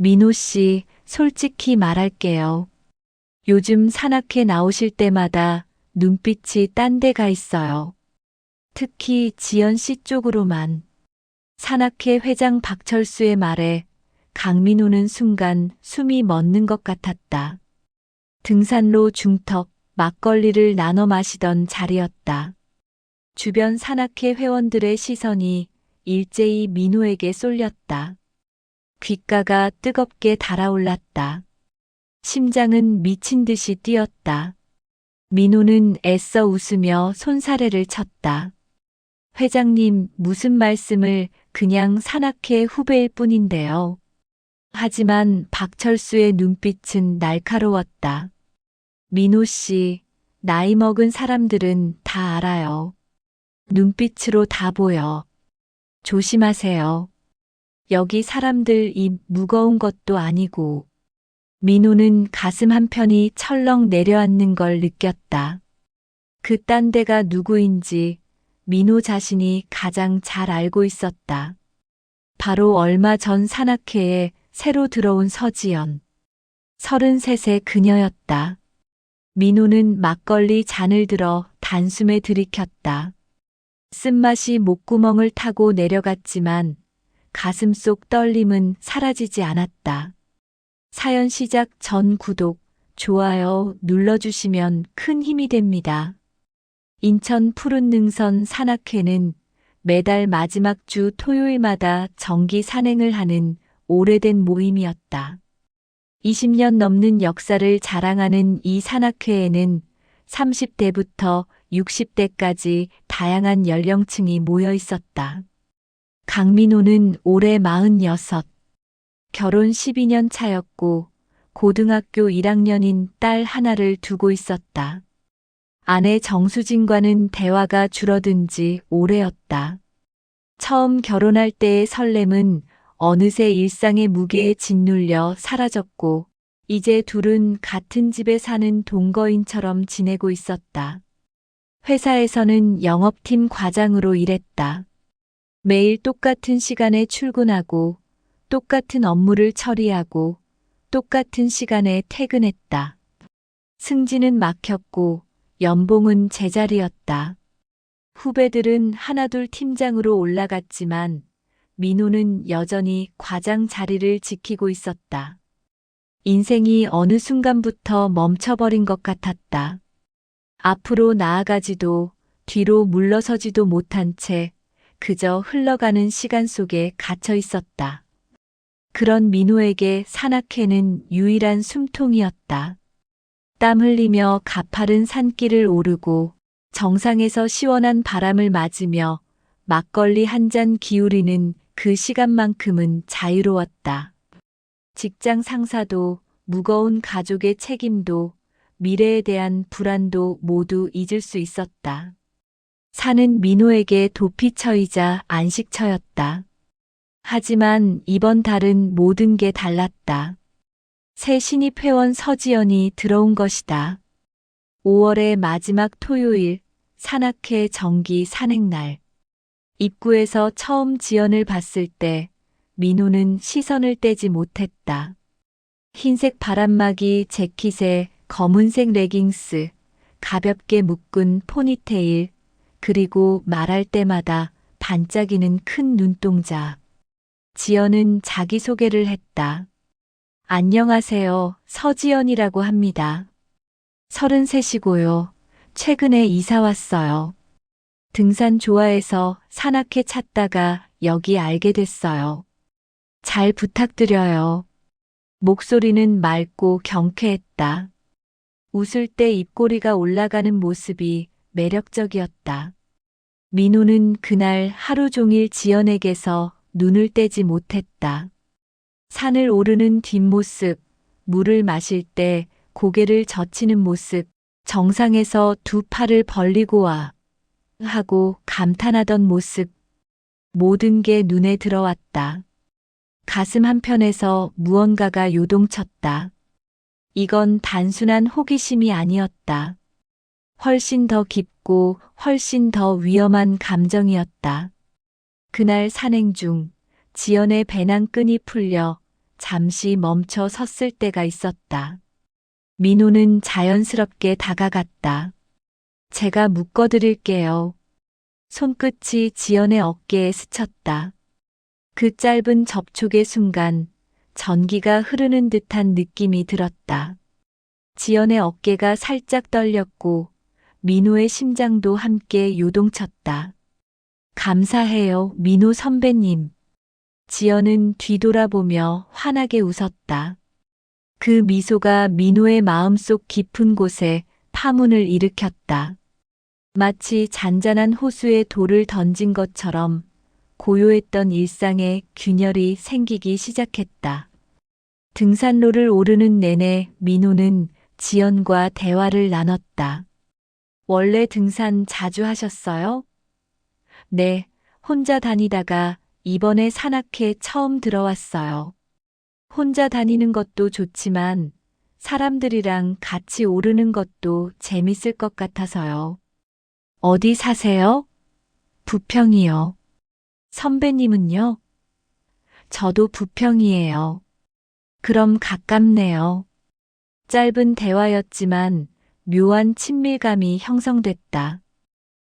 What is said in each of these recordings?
민호 씨, 솔직히 말할게요. 요즘 산악회 나오실 때마다 눈빛이 딴 데 가 있어요. 특히 지연 씨 쪽으로만. 산악회 회장 박철수의 말에 강민호는 순간 숨이 멎는 것 같았다. 등산로 중턱 막걸리를 나눠 마시던 자리였다. 주변 산악회 회원들의 시선이 일제히 민호에게 쏠렸다. 귓가가 뜨겁게 달아올랐다. 심장은 미친 듯이 뛰었다. 민호는 애써 웃으며 손사래를 쳤다. 회장님, 무슨 말씀을, 그냥 산악회 후배일 뿐인데요. 하지만 박철수의 눈빛은 날카로웠다. 민호 씨, 나이 먹은 사람들은 다 알아요. 눈빛으로 다 보여. 조심하세요. 여기 사람들 입 무거운 것도 아니고. 민호는 가슴 한편이 철렁 내려앉는 걸 느꼈다. 그 딴 데가 누구인지 민호 자신이 가장 잘 알고 있었다. 바로 얼마 전 산악회에 새로 들어온 서지연. 33세 그녀였다. 민호는 막걸리 잔을 들어 단숨에 들이켰다. 쓴맛이 목구멍을 타고 내려갔지만 가슴 속 떨림은 사라지지 않았다. 사연 시작 전 구독, 좋아요 눌러주시면 큰 힘이 됩니다. 인천 푸른 능선 산악회는 매달 마지막 주 토요일마다 정기 산행을 하는 오래된 모임이었다. 20년 넘는 역사를 자랑하는 이 산악회에는 30대부터 60대까지 다양한 연령층이 모여 있었다. 강민호는 올해 46, 결혼 12년 차였고 고등학교 1학년인 딸 하나를 두고 있었다. 아내 정수진과는 대화가 줄어든 지 오래였다. 처음 결혼할 때의 설렘은 어느새 일상의 무게에 짓눌려 사라졌고 이제 둘은 같은 집에 사는 동거인처럼 지내고 있었다. 회사에서는 영업팀 과장으로 일했다. 매일 똑같은 시간에 출근하고 똑같은 업무를 처리하고 똑같은 시간에 퇴근했다. 승진은 막혔고 연봉은 제자리였다. 후배들은 하나둘 팀장으로 올라갔지만 민호는 여전히 과장 자리를 지키고 있었다. 인생이 어느 순간부터 멈춰버린 것 같았다. 앞으로 나아가지도 뒤로 물러서지도 못한 채 그저 흘러가는 시간 속에 갇혀 있었다. 그런 민호에게 산악회는 유일한 숨통이었다. 땀 흘리며 가파른 산길을 오르고 정상에서 시원한 바람을 맞으며 막걸리 한 잔 기울이는 그 시간만큼은 자유로웠다. 직장 상사도 무거운 가족의 책임도 미래에 대한 불안도 모두 잊을 수 있었다. 산은 민호에게 도피처이자 안식처였다. 하지만 이번 달은 모든 게 달랐다. 새 신입 회원 서지연이 들어온 것이다. 5월의 마지막 토요일, 산악회 정기 산행날. 입구에서 처음 지연을 봤을 때 민호는 시선을 떼지 못했다. 흰색 바람막이 재킷에 검은색 레깅스, 가볍게 묶은 포니테일, 그리고 말할 때마다 반짝이는 큰 눈동자. 지연은 자기소개를 했다. 안녕하세요, 서지연이라고 합니다. 33이고요. 최근에 이사 왔어요. 등산 좋아해서 산악회 찾다가 여기 알게 됐어요. 잘 부탁드려요. 목소리는 맑고 경쾌했다. 웃을 때 입꼬리가 올라가는 모습이 매력적이었다. 민호는 그날 하루 종일 지연에게서 눈을 떼지 못했다. 산을 오르는 뒷모습, 물을 마실 때 고개를 젖히는 모습, 정상에서 두 팔을 벌리고 와 하고 감탄하던 모습, 모든 게 눈에 들어왔다. 가슴 한편에서 무언가가 요동쳤다. 이건 단순한 호기심이 아니었다. 훨씬 더 깊고 훨씬 더 위험한 감정이었다. 그날 산행 중 지연의 배낭끈이 풀려 잠시 멈춰 섰을 때가 있었다. 민호는 자연스럽게 다가갔다. 제가 묶어드릴게요. 손끝이 지연의 어깨에 스쳤다. 그 짧은 접촉의 순간 전기가 흐르는 듯한 느낌이 들었다. 지연의 어깨가 살짝 떨렸고 민호의 심장도 함께 요동쳤다. 감사해요, 민호 선배님. 지연은 뒤돌아보며 환하게 웃었다. 그 미소가 민호의 마음속 깊은 곳에 파문을 일으켰다. 마치 잔잔한 호수에 돌을 던진 것처럼 고요했던 일상에 균열이 생기기 시작했다. 등산로를 오르는 내내 민호는 지연과 대화를 나눴다. 원래 등산 자주 하셨어요? 네, 혼자 다니다가 이번에 산악회 처음 들어왔어요. 혼자 다니는 것도 좋지만 사람들이랑 같이 오르는 것도 재밌을 것 같아서요. 어디 사세요? 부평이요. 선배님은요? 저도 부평이에요. 그럼 가깝네요. 짧은 대화였지만 묘한 친밀감이 형성됐다.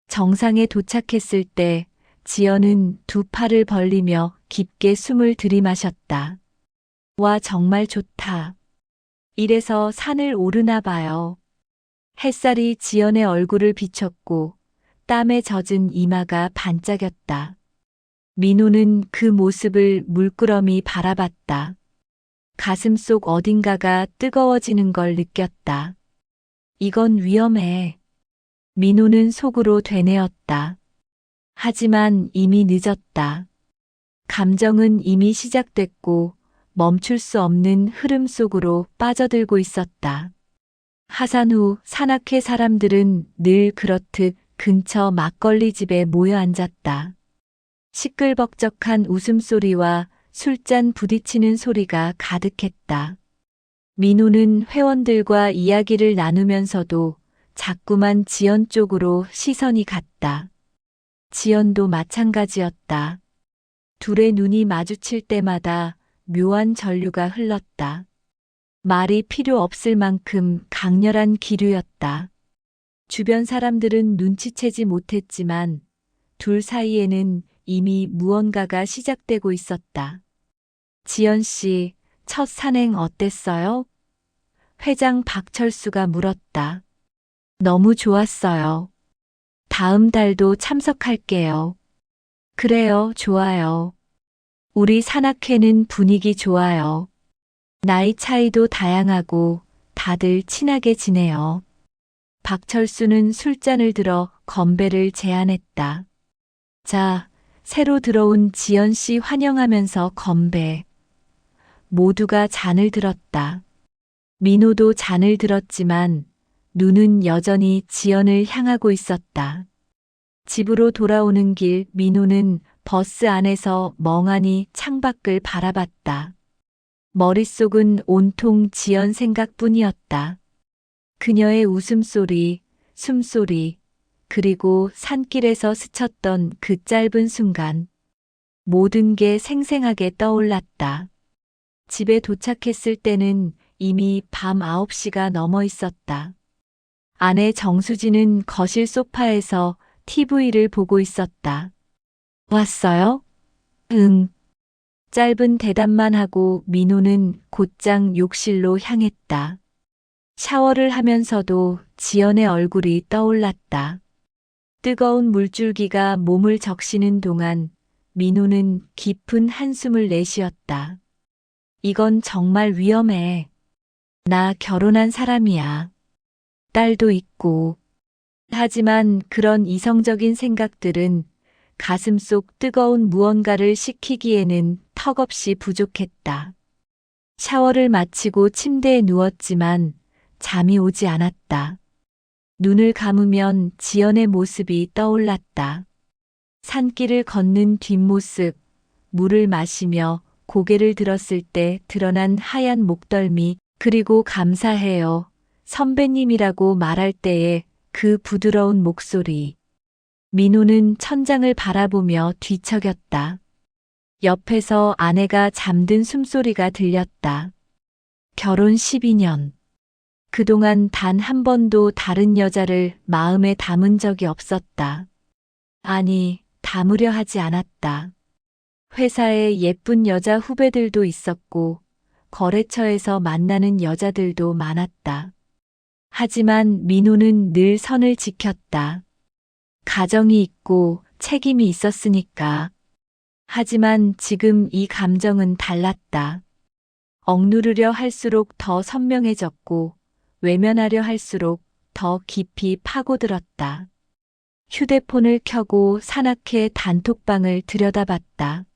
정상에 도착했을 때 지연은 두 팔을 벌리며 깊게 숨을 들이마셨다. 와, 정말 좋다. 이래서 산을 오르나 봐요. 햇살이 지연의 얼굴을 비췄고 땀에 젖은 이마가 반짝였다. 민호는 그 모습을 물끄러미 바라봤다. 가슴속 어딘가가 뜨거워지는 걸 느꼈다. 이건 위험해. 민호는 속으로 되뇌었다. 하지만 이미 늦었다. 감정은 이미 시작됐고 멈출 수 없는 흐름 속으로 빠져들고 있었다. 하산 후 산악회 사람들은 늘 그렇듯 근처 막걸리 집에 모여 앉았다. 시끌벅적한 웃음소리와 술잔 부딪히는 소리가 가득했다. 민호는 회원들과 이야기를 나누면서도 자꾸만 지연 쪽으로 시선이 갔다. 지연도 마찬가지였다. 둘의 눈이 마주칠 때마다 묘한 전류가 흘렀다. 말이 필요 없을 만큼 강렬한 기류였다. 주변 사람들은 눈치채지 못했지만 둘 사이에는 이미 무언가가 시작되고 있었다. 지연 씨, 첫 산행 어땠어요? 회장 박철수가 물었다. 너무 좋았어요. 다음 달도 참석할게요. 그래요, 좋아요. 우리 산악회는 분위기 좋아요. 나이 차이도 다양하고 다들 친하게 지내요. 박철수는 술잔을 들어 건배를 제안했다. 자, 새로 들어온 지연 씨 환영하면서 건배. 모두가 잔을 들었다. 민호도 잔을 들었지만 눈은 여전히 지연을 향하고 있었다. 집으로 돌아오는 길 민호는 버스 안에서 멍하니 창밖을 바라봤다. 머릿속은 온통 지연 생각뿐이었다. 그녀의 웃음소리, 숨소리, 그리고 산길에서 스쳤던 그 짧은 순간. 모든 게 생생하게 떠올랐다. 집에 도착했을 때는 이미 밤 9시가 넘어 있었다. 아내 정수진은 거실 소파에서 TV를 보고 있었다. 왔어요? 응. 짧은 대답만 하고 민호는 곧장 욕실로 향했다. 샤워를 하면서도 지연의 얼굴이 떠올랐다. 뜨거운 물줄기가 몸을 적시는 동안 민호는 깊은 한숨을 내쉬었다. 이건 정말 위험해. 나 결혼한 사람이야. 딸도 있고. 하지만 그런 이성적인 생각들은 가슴속 뜨거운 무언가를 식히기에는 턱없이 부족했다. 샤워를 마치고 침대에 누웠지만 잠이 오지 않았다. 눈을 감으면 지연의 모습이 떠올랐다. 산길을 걷는 뒷모습, 물을 마시며 고개를 들었을 때 드러난 하얀 목덜미, 그리고 감사해요. 선배님이라고 말할 때의 그 부드러운 목소리. 민호는 천장을 바라보며 뒤척였다. 옆에서 아내가 잠든 숨소리가 들렸다. 결혼 12년. 그동안 단 한 번도 다른 여자를 마음에 담은 적이 없었다. 아니, 담으려 하지 않았다. 회사에 예쁜 여자 후배들도 있었고, 거래처에서 만나는 여자들도 많았다. 하지만 민호는 늘 선을 지켰다. 가정이 있고 책임이 있었으니까. 하지만 지금 이 감정은 달랐다. 억누르려 할수록 더 선명해졌고, 외면하려 할수록 더 깊이 파고들었다. 휴대폰을 켜고 사납게 단톡방을 들여다봤다.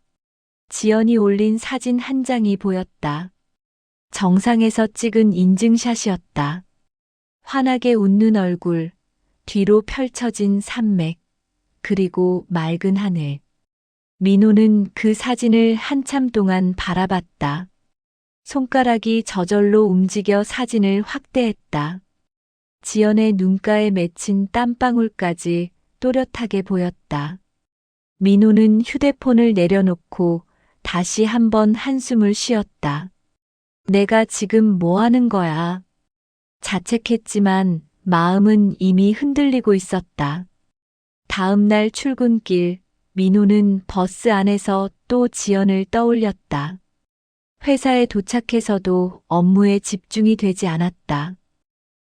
지연이 올린 사진 한 장이 보였다. 정상에서 찍은 인증샷이었다. 환하게 웃는 얼굴, 뒤로 펼쳐진 산맥, 그리고 맑은 하늘. 민호는 그 사진을 한참 동안 바라봤다. 손가락이 저절로 움직여 사진을 확대했다. 지연의 눈가에 맺힌 땀방울까지 또렷하게 보였다. 민호는 휴대폰을 내려놓고 다시 한번 한숨을 쉬었다. 내가 지금 뭐 하는 거야? 자책했지만 마음은 이미 흔들리고 있었다. 다음 날 출근길, 민호는 버스 안에서 또 지연을 떠올렸다. 회사에 도착해서도 업무에 집중이 되지 않았다.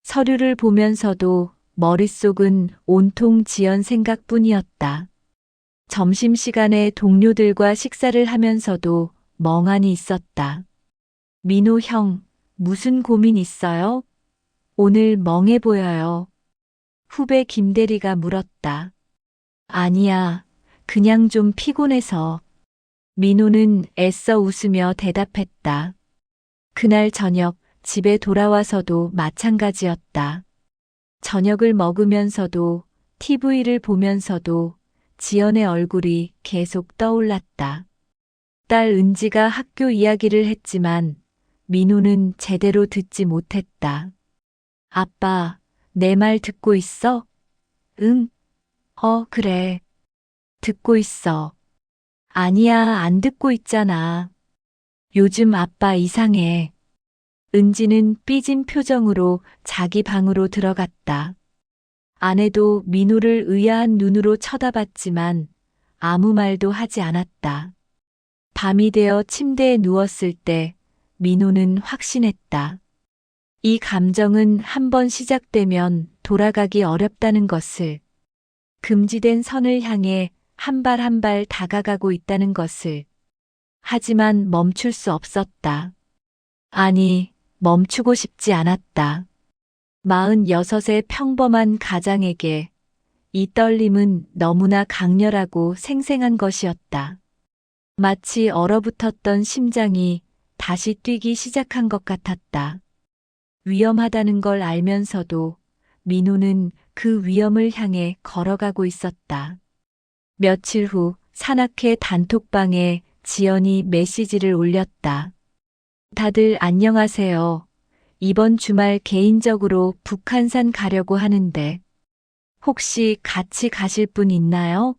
서류를 보면서도 머릿속은 온통 지연 생각뿐이었다. 점심시간에 동료들과 식사를 하면서도 멍하니 있었다. 민호 형, 무슨 고민 있어요? 오늘 멍해 보여요. 후배 김대리가 물었다. 아니야, 그냥 좀 피곤해서. 민호는 애써 웃으며 대답했다. 그날 저녁 집에 돌아와서도 마찬가지였다. 저녁을 먹으면서도 TV를 보면서도 지연의 얼굴이 계속 떠올랐다. 딸 은지가 학교 이야기를 했지만 민호는 제대로 듣지 못했다. 아빠, 내 말 듣고 있어? 응? 그래. 듣고 있어. 아니야, 안 듣고 있잖아. 요즘 아빠 이상해. 은지는 삐진 표정으로 자기 방으로 들어갔다. 아내도 민호를 의아한 눈으로 쳐다봤지만 아무 말도 하지 않았다. 밤이 되어 침대에 누웠을 때 민호는 확신했다. 이 감정은 한번 시작되면 돌아가기 어렵다는 것을, 금지된 선을 향해 한 발 한 발 다가가고 있다는 것을. 하지만 멈출 수 없었다. 아니, 멈추고 싶지 않았다. 46의 평범한 가장에게 이 떨림은 너무나 강렬하고 생생한 것이었다. 마치 얼어붙었던 심장이 다시 뛰기 시작한 것 같았다. 위험하다는 걸 알면서도 민호는 그 위험을 향해 걸어가고 있었다. 며칠 후 산악회 단톡방에 지연이 메시지를 올렸다. 다들 안녕하세요. 이번 주말 개인적으로 북한산 가려고 하는데 혹시 같이 가실 분 있나요?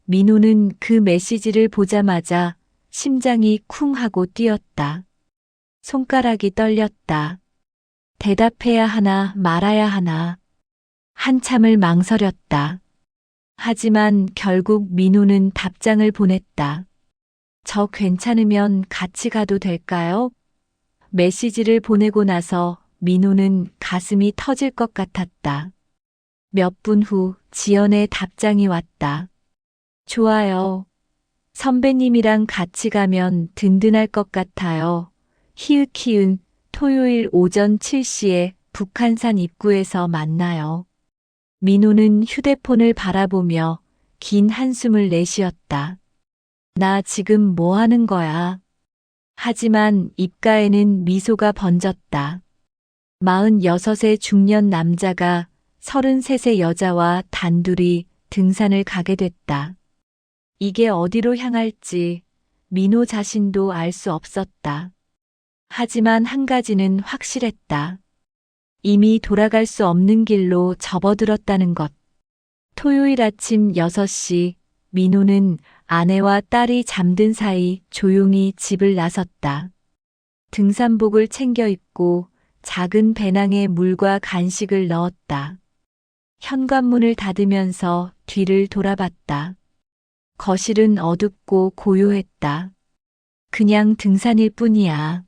민호는 그 메시지를 보자마자 심장이 쿵 하고 뛰었다. 손가락이 떨렸다. 대답해야 하나 말아야 하나. 한참을 망설였다. 하지만 결국 민호는 답장을 보냈다. 저 괜찮으면 같이 가도 될까요? 메시지를 보내고 나서 민호는 가슴이 터질 것 같았다. 몇 분 후 지연의 답장이 왔다. 좋아요. 선배님이랑 같이 가면 든든할 것 같아요. 히읗히읗 토요일 오전 7시에 북한산 입구에서 만나요. 민호는 휴대폰을 바라보며 긴 한숨을 내쉬었다. 나 지금 뭐 하는 거야? 하지만 입가에는 미소가 번졌다. 46의 중년 남자가 33의 여자와 단둘이 등산을 가게 됐다. 이게 어디로 향할지 민호 자신도 알 수 없었다. 하지만 한 가지는 확실했다. 이미 돌아갈 수 없는 길로 접어들었다는 것. 토요일 아침 6시 민호는 아내와 딸이 잠든 사이 조용히 집을 나섰다. 등산복을 챙겨 입고 작은 배낭에 물과 간식을 넣었다. 현관문을 닫으면서 뒤를 돌아봤다. 거실은 어둡고 고요했다. 그냥 등산일 뿐이야.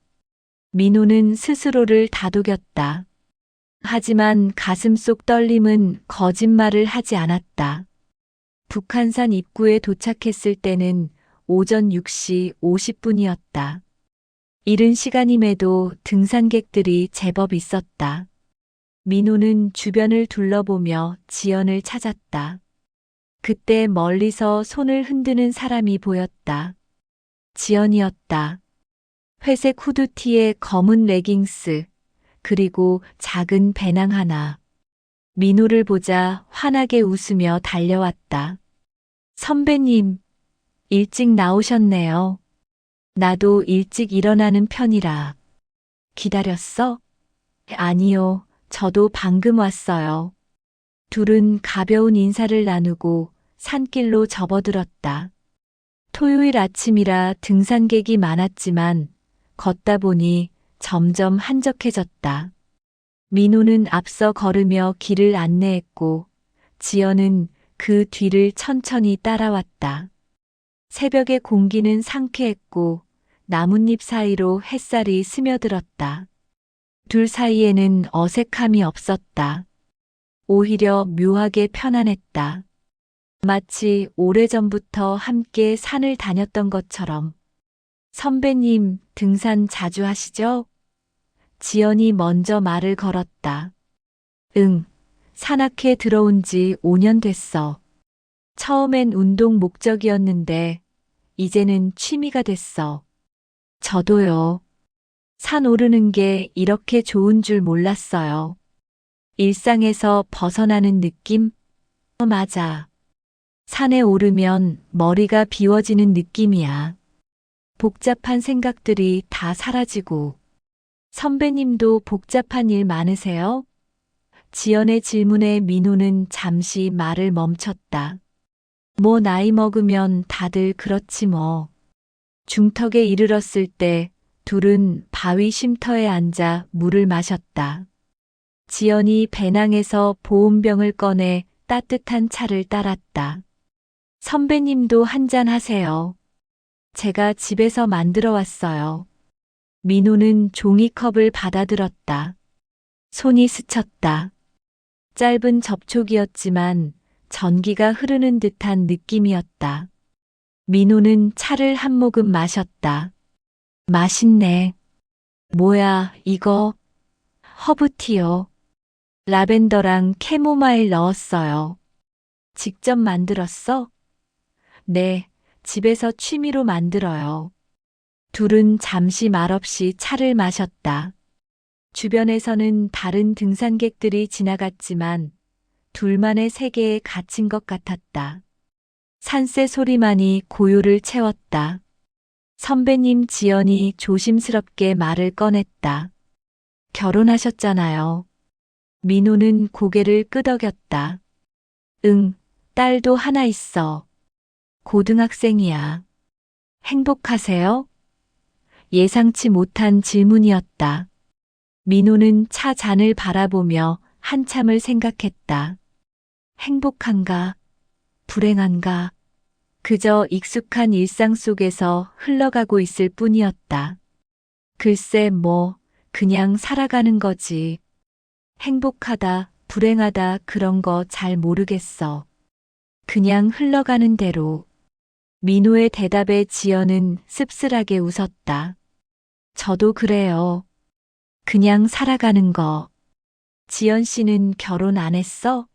민호는 스스로를 다독였다. 하지만 가슴속 떨림은 거짓말을 하지 않았다. 북한산 입구에 도착했을 때는 오전 6시 50분이었다. 이른 시간임에도 등산객들이 제법 있었다. 민호는 주변을 둘러보며 지연을 찾았다. 그때 멀리서 손을 흔드는 사람이 보였다. 지연이었다. 회색 후드티에 검은 레깅스, 그리고 작은 배낭 하나. 민호를 보자 환하게 웃으며 달려왔다. 선배님, 일찍 나오셨네요. 나도 일찍 일어나는 편이라. 기다렸어? 아니요, 저도 방금 왔어요. 둘은 가벼운 인사를 나누고 산길로 접어들었다. 토요일 아침이라 등산객이 많았지만 걷다 보니 점점 한적해졌다. 민호는 앞서 걸으며 길을 안내했고 지연은 그 뒤를 천천히 따라왔다. 새벽의 공기는 상쾌했고 나뭇잎 사이로 햇살이 스며들었다. 둘 사이에는 어색함이 없었다. 오히려 묘하게 편안했다. 마치 오래전부터 함께 산을 다녔던 것처럼. 선배님, 등산 자주 하시죠? 지연이 먼저 말을 걸었다. 응, 산악회 들어온 지 5년 됐어. 처음엔 운동 목적이었는데 이제는 취미가 됐어. 저도요. 산 오르는 게 이렇게 좋은 줄 몰랐어요. 일상에서 벗어나는 느낌? 맞아. 산에 오르면 머리가 비워지는 느낌이야. 복잡한 생각들이 다 사라지고. 선배님도 복잡한 일 많으세요? 지연의 질문에 민호는 잠시 말을 멈췄다. 뭐 나이 먹으면 다들 그렇지 뭐. 중턱에 이르렀을 때 둘은 바위 쉼터에 앉아 물을 마셨다. 지연이 배낭에서 보온병을 꺼내 따뜻한 차를 따랐다. 선배님도 한잔 하세요. 제가 집에서 만들어 왔어요. 민호는 종이컵을 받아들었다. 손이 스쳤다. 짧은 접촉이었지만 전기가 흐르는 듯한 느낌이었다. 민호는 차를 한 모금 마셨다. 맛있네. 뭐야, 이거? 허브티요. 라벤더랑 캐모마일 넣었어요. 직접 만들었어? 네, 집에서 취미로 만들어요. 둘은 잠시 말없이 차를 마셨다. 주변에서는 다른 등산객들이 지나갔지만 둘만의 세계에 갇힌 것 같았다. 산새 소리만이 고요를 채웠다. 선배님 지연이 조심스럽게 말을 꺼냈다. 결혼하셨잖아요. 민호는 고개를 끄덕였다. 응, 딸도 하나 있어. 고등학생이야. 행복하세요? 예상치 못한 질문이었다. 민호는 차 잔을 바라보며 한참을 생각했다. 행복한가? 불행한가? 그저 익숙한 일상 속에서 흘러가고 있을 뿐이었다. 글쎄 뭐, 그냥 살아가는 거지. 행복하다, 불행하다 그런 거 잘 모르겠어. 그냥 흘러가는 대로. 민호의 대답에 지연은 씁쓸하게 웃었다. 저도 그래요. 그냥 살아가는 거. 지연 씨는 결혼 안 했어?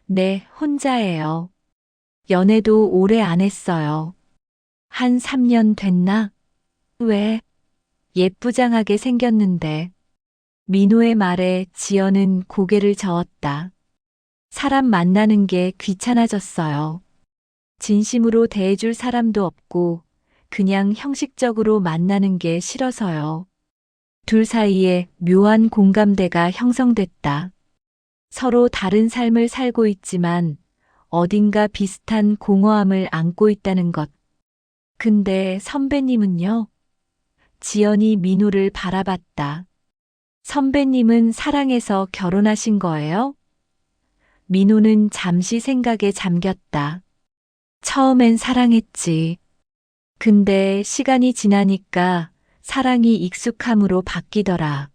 네, 혼자예요. 연애도 오래 안 했어요. 한 3년 됐나? 왜? 예쁘장하게 생겼는데. 민호의 말에 지연은 고개를 저었다. 사람 만나는 게 귀찮아졌어요. 진심으로 대해줄 사람도 없고 그냥 형식적으로 만나는 게 싫어서요. 둘 사이에 묘한 공감대가 형성됐다. 서로 다른 삶을 살고 있지만 어딘가 비슷한 공허함을 안고 있다는 것. 근데 선배님은요? 지연이 민호를 바라봤다. 선배님은 사랑해서 결혼하신 거예요? 민호는 잠시 생각에 잠겼다. 처음엔 사랑했지. 근데 시간이 지나니까 사랑이 익숙함으로 바뀌더라.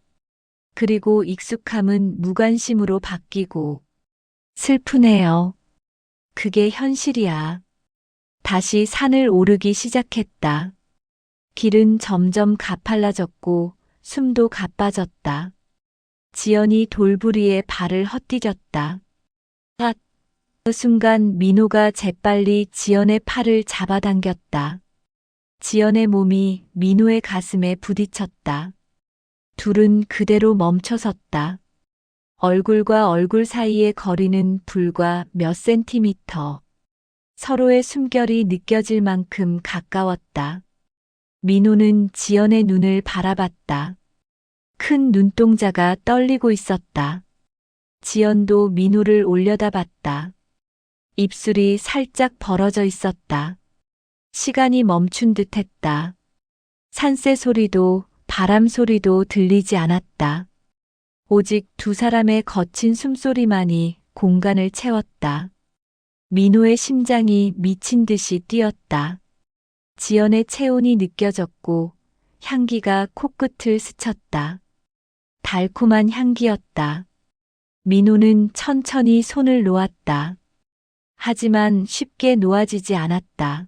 그리고 익숙함은 무관심으로 바뀌고. 슬프네요. 그게 현실이야. 다시 산을 오르기 시작했다. 길은 점점 가팔라졌고 숨도 가빠졌다. 지연이 돌부리에 발을 헛디뎠다. 그 순간 민호가 재빨리 지연의 팔을 잡아당겼다. 지연의 몸이 민호의 가슴에 부딪혔다. 둘은 그대로 멈춰섰다. 얼굴과 얼굴 사이의 거리는 불과 몇 센티미터. 서로의 숨결이 느껴질 만큼 가까웠다. 민호는 지연의 눈을 바라봤다. 큰 눈동자가 떨리고 있었다. 지연도 민호를 올려다봤다. 입술이 살짝 벌어져 있었다. 시간이 멈춘 듯 했다. 산새 소리도 바람 소리도 들리지 않았다. 오직 두 사람의 거친 숨소리만이 공간을 채웠다. 민호의 심장이 미친 듯이 뛰었다. 지연의 체온이 느껴졌고 향기가 코끝을 스쳤다. 달콤한 향기였다. 민호는 천천히 손을 놓았다. 하지만 쉽게 놓아지지 않았다.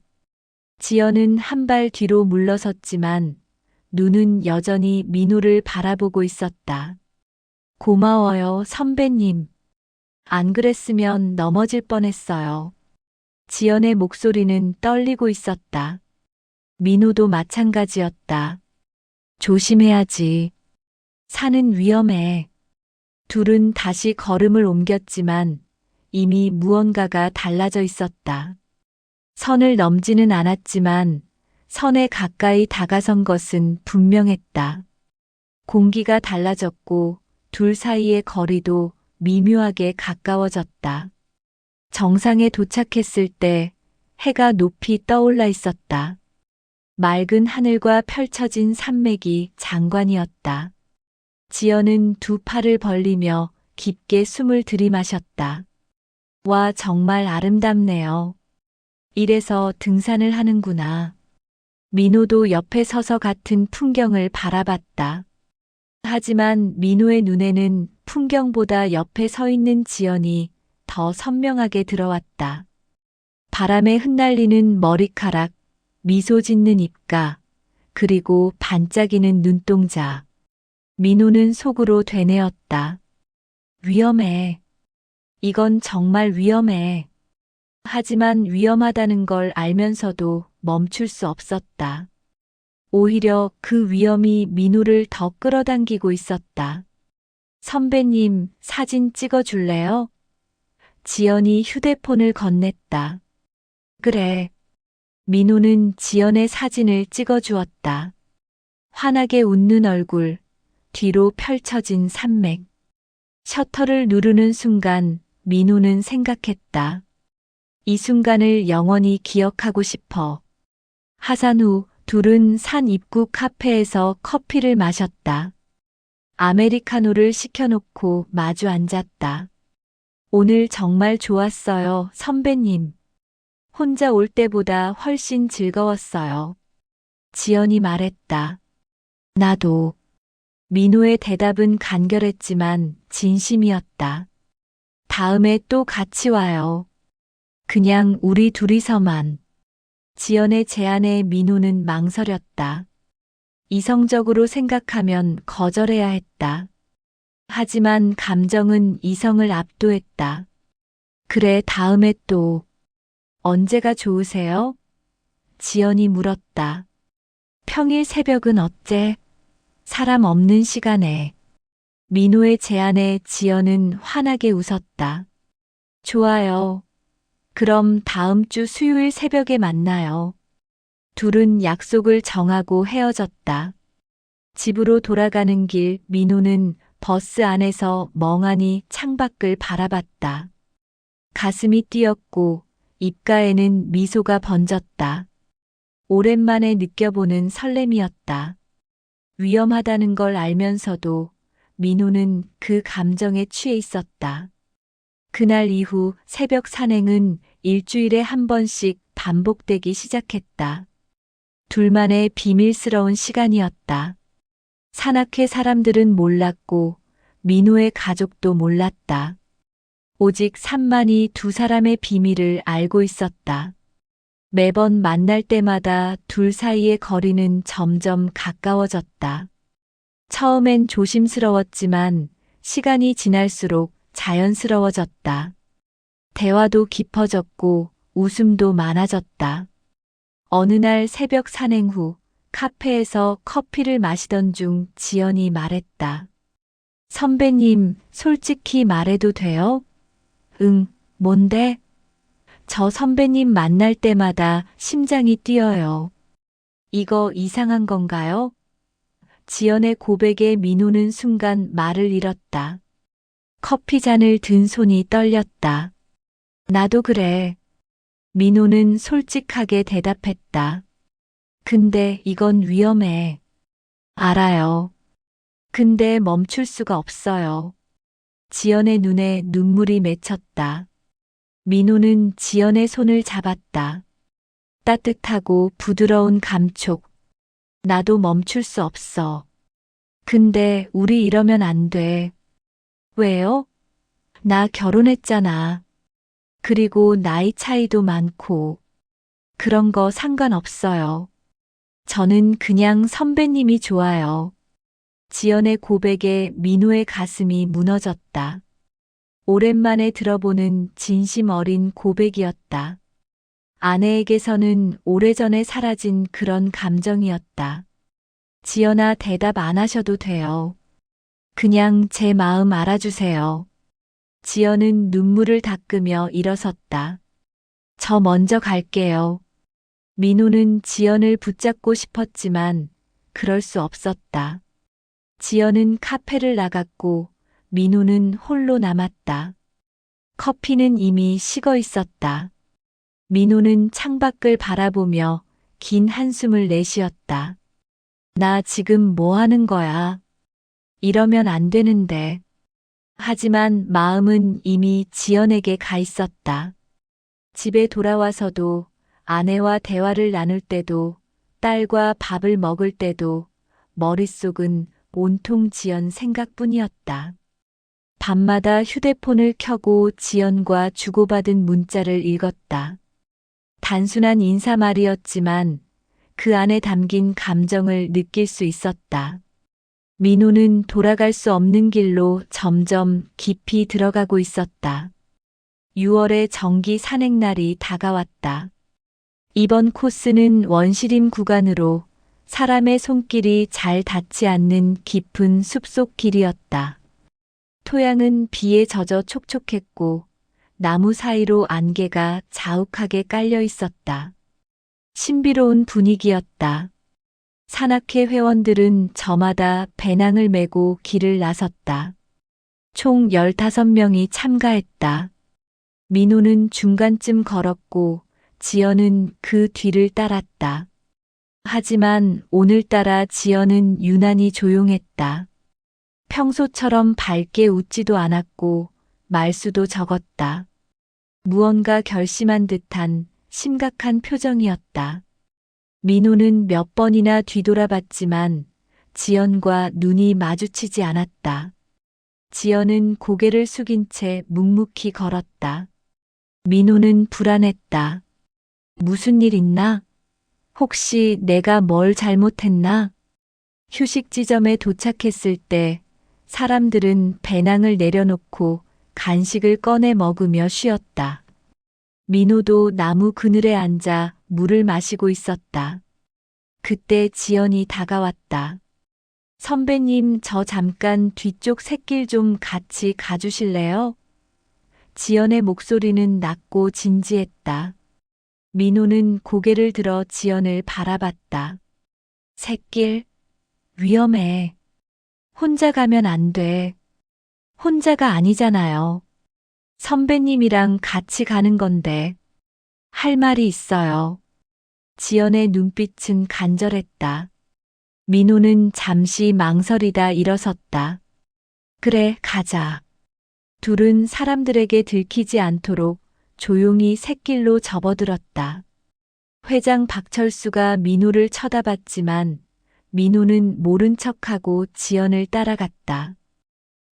지연은 한 발 뒤로 물러섰지만 눈은 여전히 민호를 바라보고 있었다. 고마워요, 선배님. 안 그랬으면 넘어질 뻔했어요. 지연의 목소리는 떨리고 있었다. 민호도 마찬가지였다. 조심해야지. 산은 위험해. 둘은 다시 걸음을 옮겼지만 이미 무언가가 달라져 있었다. 선을 넘지는 않았지만 선에 가까이 다가선 것은 분명했다. 공기가 달라졌고 둘 사이의 거리도 미묘하게 가까워졌다. 정상에 도착했을 때 해가 높이 떠올라 있었다. 맑은 하늘과 펼쳐진 산맥이 장관이었다. 지연은 두 팔을 벌리며 깊게 숨을 들이마셨다. 와, 정말 아름답네요. 이래서 등산을 하는구나. 민호도 옆에 서서 같은 풍경을 바라봤다. 하지만 민호의 눈에는 풍경보다 옆에 서 있는 지연이 더 선명하게 들어왔다. 바람에 흩날리는 머리카락, 미소 짓는 입가, 그리고 반짝이는 눈동자. 민호는 속으로 되뇌었다. 위험해. 이건 정말 위험해. 하지만 위험하다는 걸 알면서도 멈출 수 없었다. 오히려 그 위험이 민호를 더 끌어당기고 있었다. 선배님, 사진 찍어줄래요? 지연이 휴대폰을 건넸다. 그래. 민호는 지연의 사진을 찍어주었다. 환하게 웃는 얼굴, 뒤로 펼쳐진 산맥. 셔터를 누르는 순간 민호는 생각했다. 이 순간을 영원히 기억하고 싶어. 하산 후 둘은 산 입구 카페에서 커피를 마셨다. 아메리카노를 시켜놓고 마주 앉았다. 오늘 정말 좋았어요, 선배님. 혼자 올 때보다 훨씬 즐거웠어요. 지연이 말했다. 나도. 민호의 대답은 간결했지만 진심이었다. 다음에 또 같이 와요. 그냥 우리 둘이서만. 지연의 제안에 민호는 망설였다. 이성적으로 생각하면 거절해야 했다. 하지만 감정은 이성을 압도했다. 그래, 다음에 또. 언제가 좋으세요? 지연이 물었다. 평일 새벽은 어째? 사람 없는 시간에. 민호의 제안에 지연은 환하게 웃었다. 좋아요. 그럼 다음 주 수요일 새벽에 만나요. 둘은 약속을 정하고 헤어졌다. 집으로 돌아가는 길 민호는 버스 안에서 멍하니 창밖을 바라봤다. 가슴이 뛰었고 입가에는 미소가 번졌다. 오랜만에 느껴보는 설렘이었다. 위험하다는 걸 알면서도 민호는 그 감정에 취해 있었다. 그날 이후 새벽 산행은 일주일에 한 번씩 반복되기 시작했다. 둘만의 비밀스러운 시간이었다. 산악회 사람들은 몰랐고 민호의 가족도 몰랐다. 오직 산만이 두 사람의 비밀을 알고 있었다. 매번 만날 때마다 둘 사이의 거리는 점점 가까워졌다. 처음엔 조심스러웠지만 시간이 지날수록 자연스러워졌다. 대화도 깊어졌고 웃음도 많아졌다. 어느 날 새벽 산행 후 카페에서 커피를 마시던 중 지연이 말했다. 선배님, 솔직히 말해도 돼요? 응, 뭔데? 저 선배님 만날 때마다 심장이 뛰어요. 이거 이상한 건가요? 지연의 고백에 민호는 순간 말을 잃었다. 커피 잔을 든 손이 떨렸다. 나도 그래. 민호는 솔직하게 대답했다. 근데 이건 위험해. 알아요. 근데 멈출 수가 없어요. 지연의 눈에 눈물이 맺혔다. 민호는 지연의 손을 잡았다. 따뜻하고 부드러운 감촉. 나도 멈출 수 없어. 근데 우리 이러면 안 돼. 왜요? 나 결혼했잖아. 그리고 나이 차이도 많고. 그런 거 상관없어요. 저는 그냥 선배님이 좋아요. 지연의 고백에 민호의 가슴이 무너졌다. 오랜만에 들어보는 진심 어린 고백이었다. 아내에게서는 오래전에 사라진 그런 감정이었다. 지연아, 대답 안 하셔도 돼요. 그냥 제 마음 알아주세요. 지연은 눈물을 닦으며 일어섰다. 저 먼저 갈게요. 민호는 지연을 붙잡고 싶었지만 그럴 수 없었다. 지연은 카페를 나갔고 민호는 홀로 남았다. 커피는 이미 식어 있었다. 민호는 창밖을 바라보며 긴 한숨을 내쉬었다. 나 지금 뭐 하는 거야? 이러면 안 되는데. 하지만 마음은 이미 지연에게 가 있었다. 집에 돌아와서도 아내와 대화를 나눌 때도 딸과 밥을 먹을 때도 머릿속은 온통 지연 생각뿐이었다. 밤마다 휴대폰을 켜고 지연과 주고받은 문자를 읽었다. 단순한 인사말이었지만 그 안에 담긴 감정을 느낄 수 있었다. 민호는 돌아갈 수 없는 길로 점점 깊이 들어가고 있었다. 6월의 정기 산행날이 다가왔다. 이번 코스는 원시림 구간으로 사람의 손길이 잘 닿지 않는 깊은 숲속 길이었다. 토양은 비에 젖어 촉촉했고 나무 사이로 안개가 자욱하게 깔려 있었다. 신비로운 분위기였다. 산악회 회원들은 저마다 배낭을 메고 길을 나섰다. 총 15명이 참가했다. 민호는 중간쯤 걸었고 지연은 그 뒤를 따랐다. 하지만 오늘따라 지연은 유난히 조용했다. 평소처럼 밝게 웃지도 않았고 말수도 적었다. 무언가 결심한 듯한 심각한 표정이었다. 민호는 몇 번이나 뒤돌아봤지만 지연과 눈이 마주치지 않았다. 지연은 고개를 숙인 채 묵묵히 걸었다. 민호는 불안했다. 무슨 일 있나? 혹시 내가 뭘 잘못했나? 휴식 지점에 도착했을 때 사람들은 배낭을 내려놓고 간식을 꺼내 먹으며 쉬었다. 민호도 나무 그늘에 앉아 물을 마시고 있었다. 그때 지연이 다가왔다. 선배님, 저 잠깐 뒤쪽 샛길 좀 같이 가주실래요? 지연의 목소리는 낮고 진지했다. 민호는 고개를 들어 지연을 바라봤다. 샛길? 위험해. 혼자 가면 안 돼. 혼자가 아니잖아요. 선배님이랑 같이 가는 건데 할 말이 있어요. 지연의 눈빛은 간절했다. 민호는 잠시 망설이다 일어섰다. 그래, 가자. 둘은 사람들에게 들키지 않도록 조용히 샛길로 접어들었다. 회장 박철수가 민호를 쳐다봤지만 민호는 모른 척하고 지연을 따라갔다.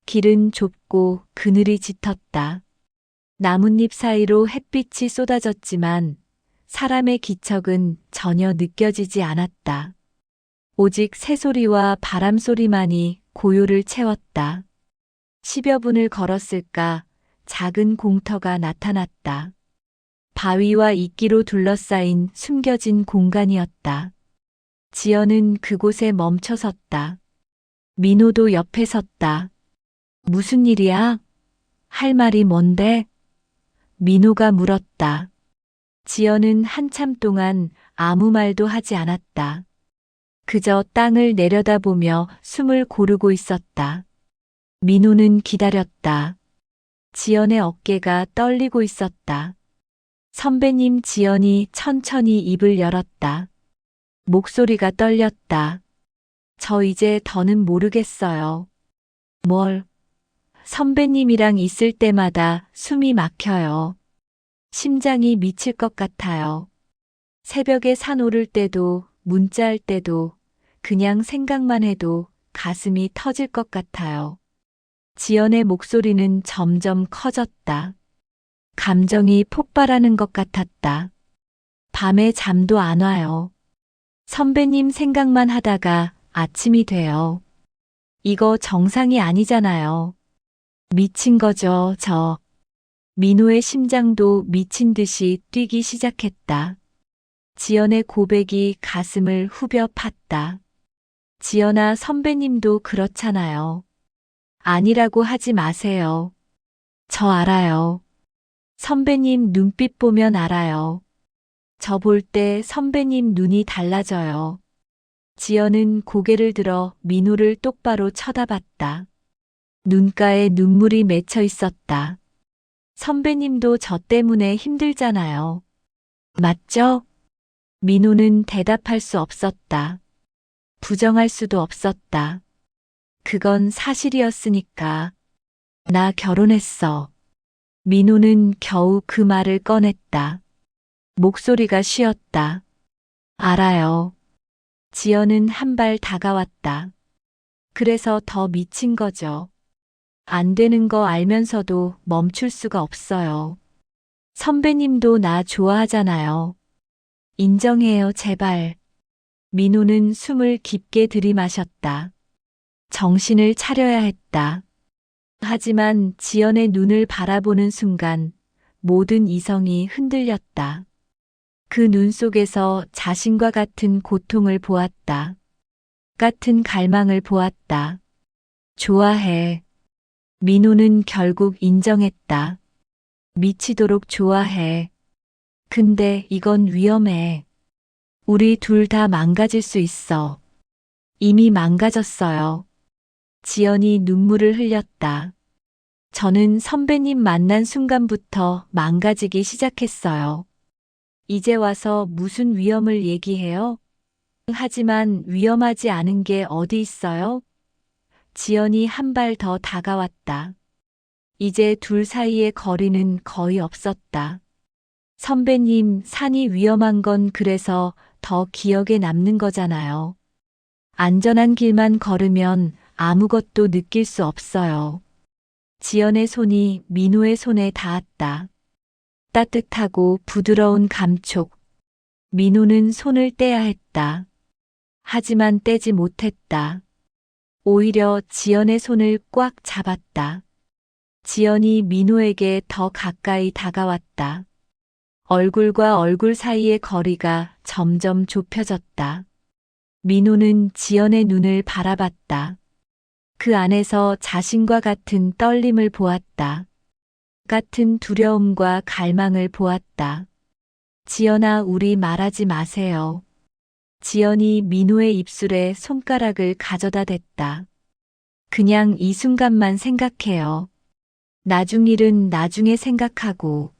길은 좁고 그늘이 짙었다. 나뭇잎 사이로 햇빛이 쏟아졌지만 사람의 기척은 전혀 느껴지지 않았다. 오직 새소리와 바람소리만이 고요를 채웠다. 10여 분을 걸었을까 작은 공터가 나타났다. 바위와 이끼로 둘러싸인 숨겨진 공간이었다. 지연은 그곳에 멈춰 섰다. 민호도 옆에 섰다. 무슨 일이야? 할 말이 뭔데? 민호가 물었다. 지연은 한참 동안 아무 말도 하지 않았다. 그저 땅을 내려다보며 숨을 고르고 있었다. 민호는 기다렸다. 지연의 어깨가 떨리고 있었다. 선배님, 지연이 천천히 입을 열었다. 목소리가 떨렸다. 저 이제 더는 모르겠어요. 뭘? 선배님이랑 있을 때마다 숨이 막혀요. 심장이 미칠 것 같아요. 새벽에 산 오를 때도, 문자할 때도, 그냥 생각만 해도 가슴이 터질 것 같아요. 지연의 목소리는 점점 커졌다. 감정이 폭발하는 것 같았다. 밤에 잠도 안 와요. 선배님 생각만 하다가 아침이 돼요. 이거 정상이 아니잖아요. 미친 거죠, 저. 민호의 심장도 미친 듯이 뛰기 시작했다. 지연의 고백이 가슴을 후벼 팠다. 지연아, 선배님도 그렇잖아요. 아니라고 하지 마세요. 저 알아요. 선배님 눈빛 보면 알아요. 저 볼 때 선배님 눈이 달라져요. 지연은 고개를 들어 민호를 똑바로 쳐다봤다. 눈가에 눈물이 맺혀 있었다. 선배님도 저 때문에 힘들잖아요. 맞죠? 민호는 대답할 수 없었다. 부정할 수도 없었다. 그건 사실이었으니까. 나 결혼했어. 민호는 겨우 그 말을 꺼냈다. 목소리가 쉬었다. 알아요. 지연은 한 발 다가왔다. 그래서 더 미친 거죠. 안 되는 거 알면서도 멈출 수가 없어요. 선배님도 나 좋아하잖아요. 인정해요, 제발. 민호는 숨을 깊게 들이마셨다. 정신을 차려야 했다. 하지만 지연의 눈을 바라보는 순간 모든 이성이 흔들렸다. 그 눈 속에서 자신과 같은 고통을 보았다. 같은 갈망을 보았다. 좋아해. 민호는 결국 인정했다. 미치도록 좋아해. 근데 이건 위험해. 우리 둘 다 망가질 수 있어. 이미 망가졌어요. 지연이 눈물을 흘렸다. 저는 선배님 만난 순간부터 망가지기 시작했어요. 이제 와서 무슨 위험을 얘기해요? 하지만 위험하지 않은 게 어디 있어요? 지연이 한 발 더 다가왔다. 이제 둘 사이의 거리는 거의 없었다. 선배님, 산이 위험한 건 그래서 더 기억에 남는 거잖아요. 안전한 길만 걸으면 아무것도 느낄 수 없어요. 지연의 손이 민호의 손에 닿았다. 따뜻하고 부드러운 감촉. 민호는 손을 떼야 했다. 하지만 떼지 못했다. 오히려 지연의 손을 꽉 잡았다. 지연이 민호에게 더 가까이 다가왔다. 얼굴과 얼굴 사이의 거리가 점점 좁혀졌다. 민호는 지연의 눈을 바라봤다. 그 안에서 자신과 같은 떨림을 보았다. 같은 두려움과 갈망을 보았다. 지연아, 우리 말하지 마세요. 지연이 민호의 입술에 손가락을 가져다 댔다. 그냥 이 순간만 생각해요. 나중 일은 나중에 생각하고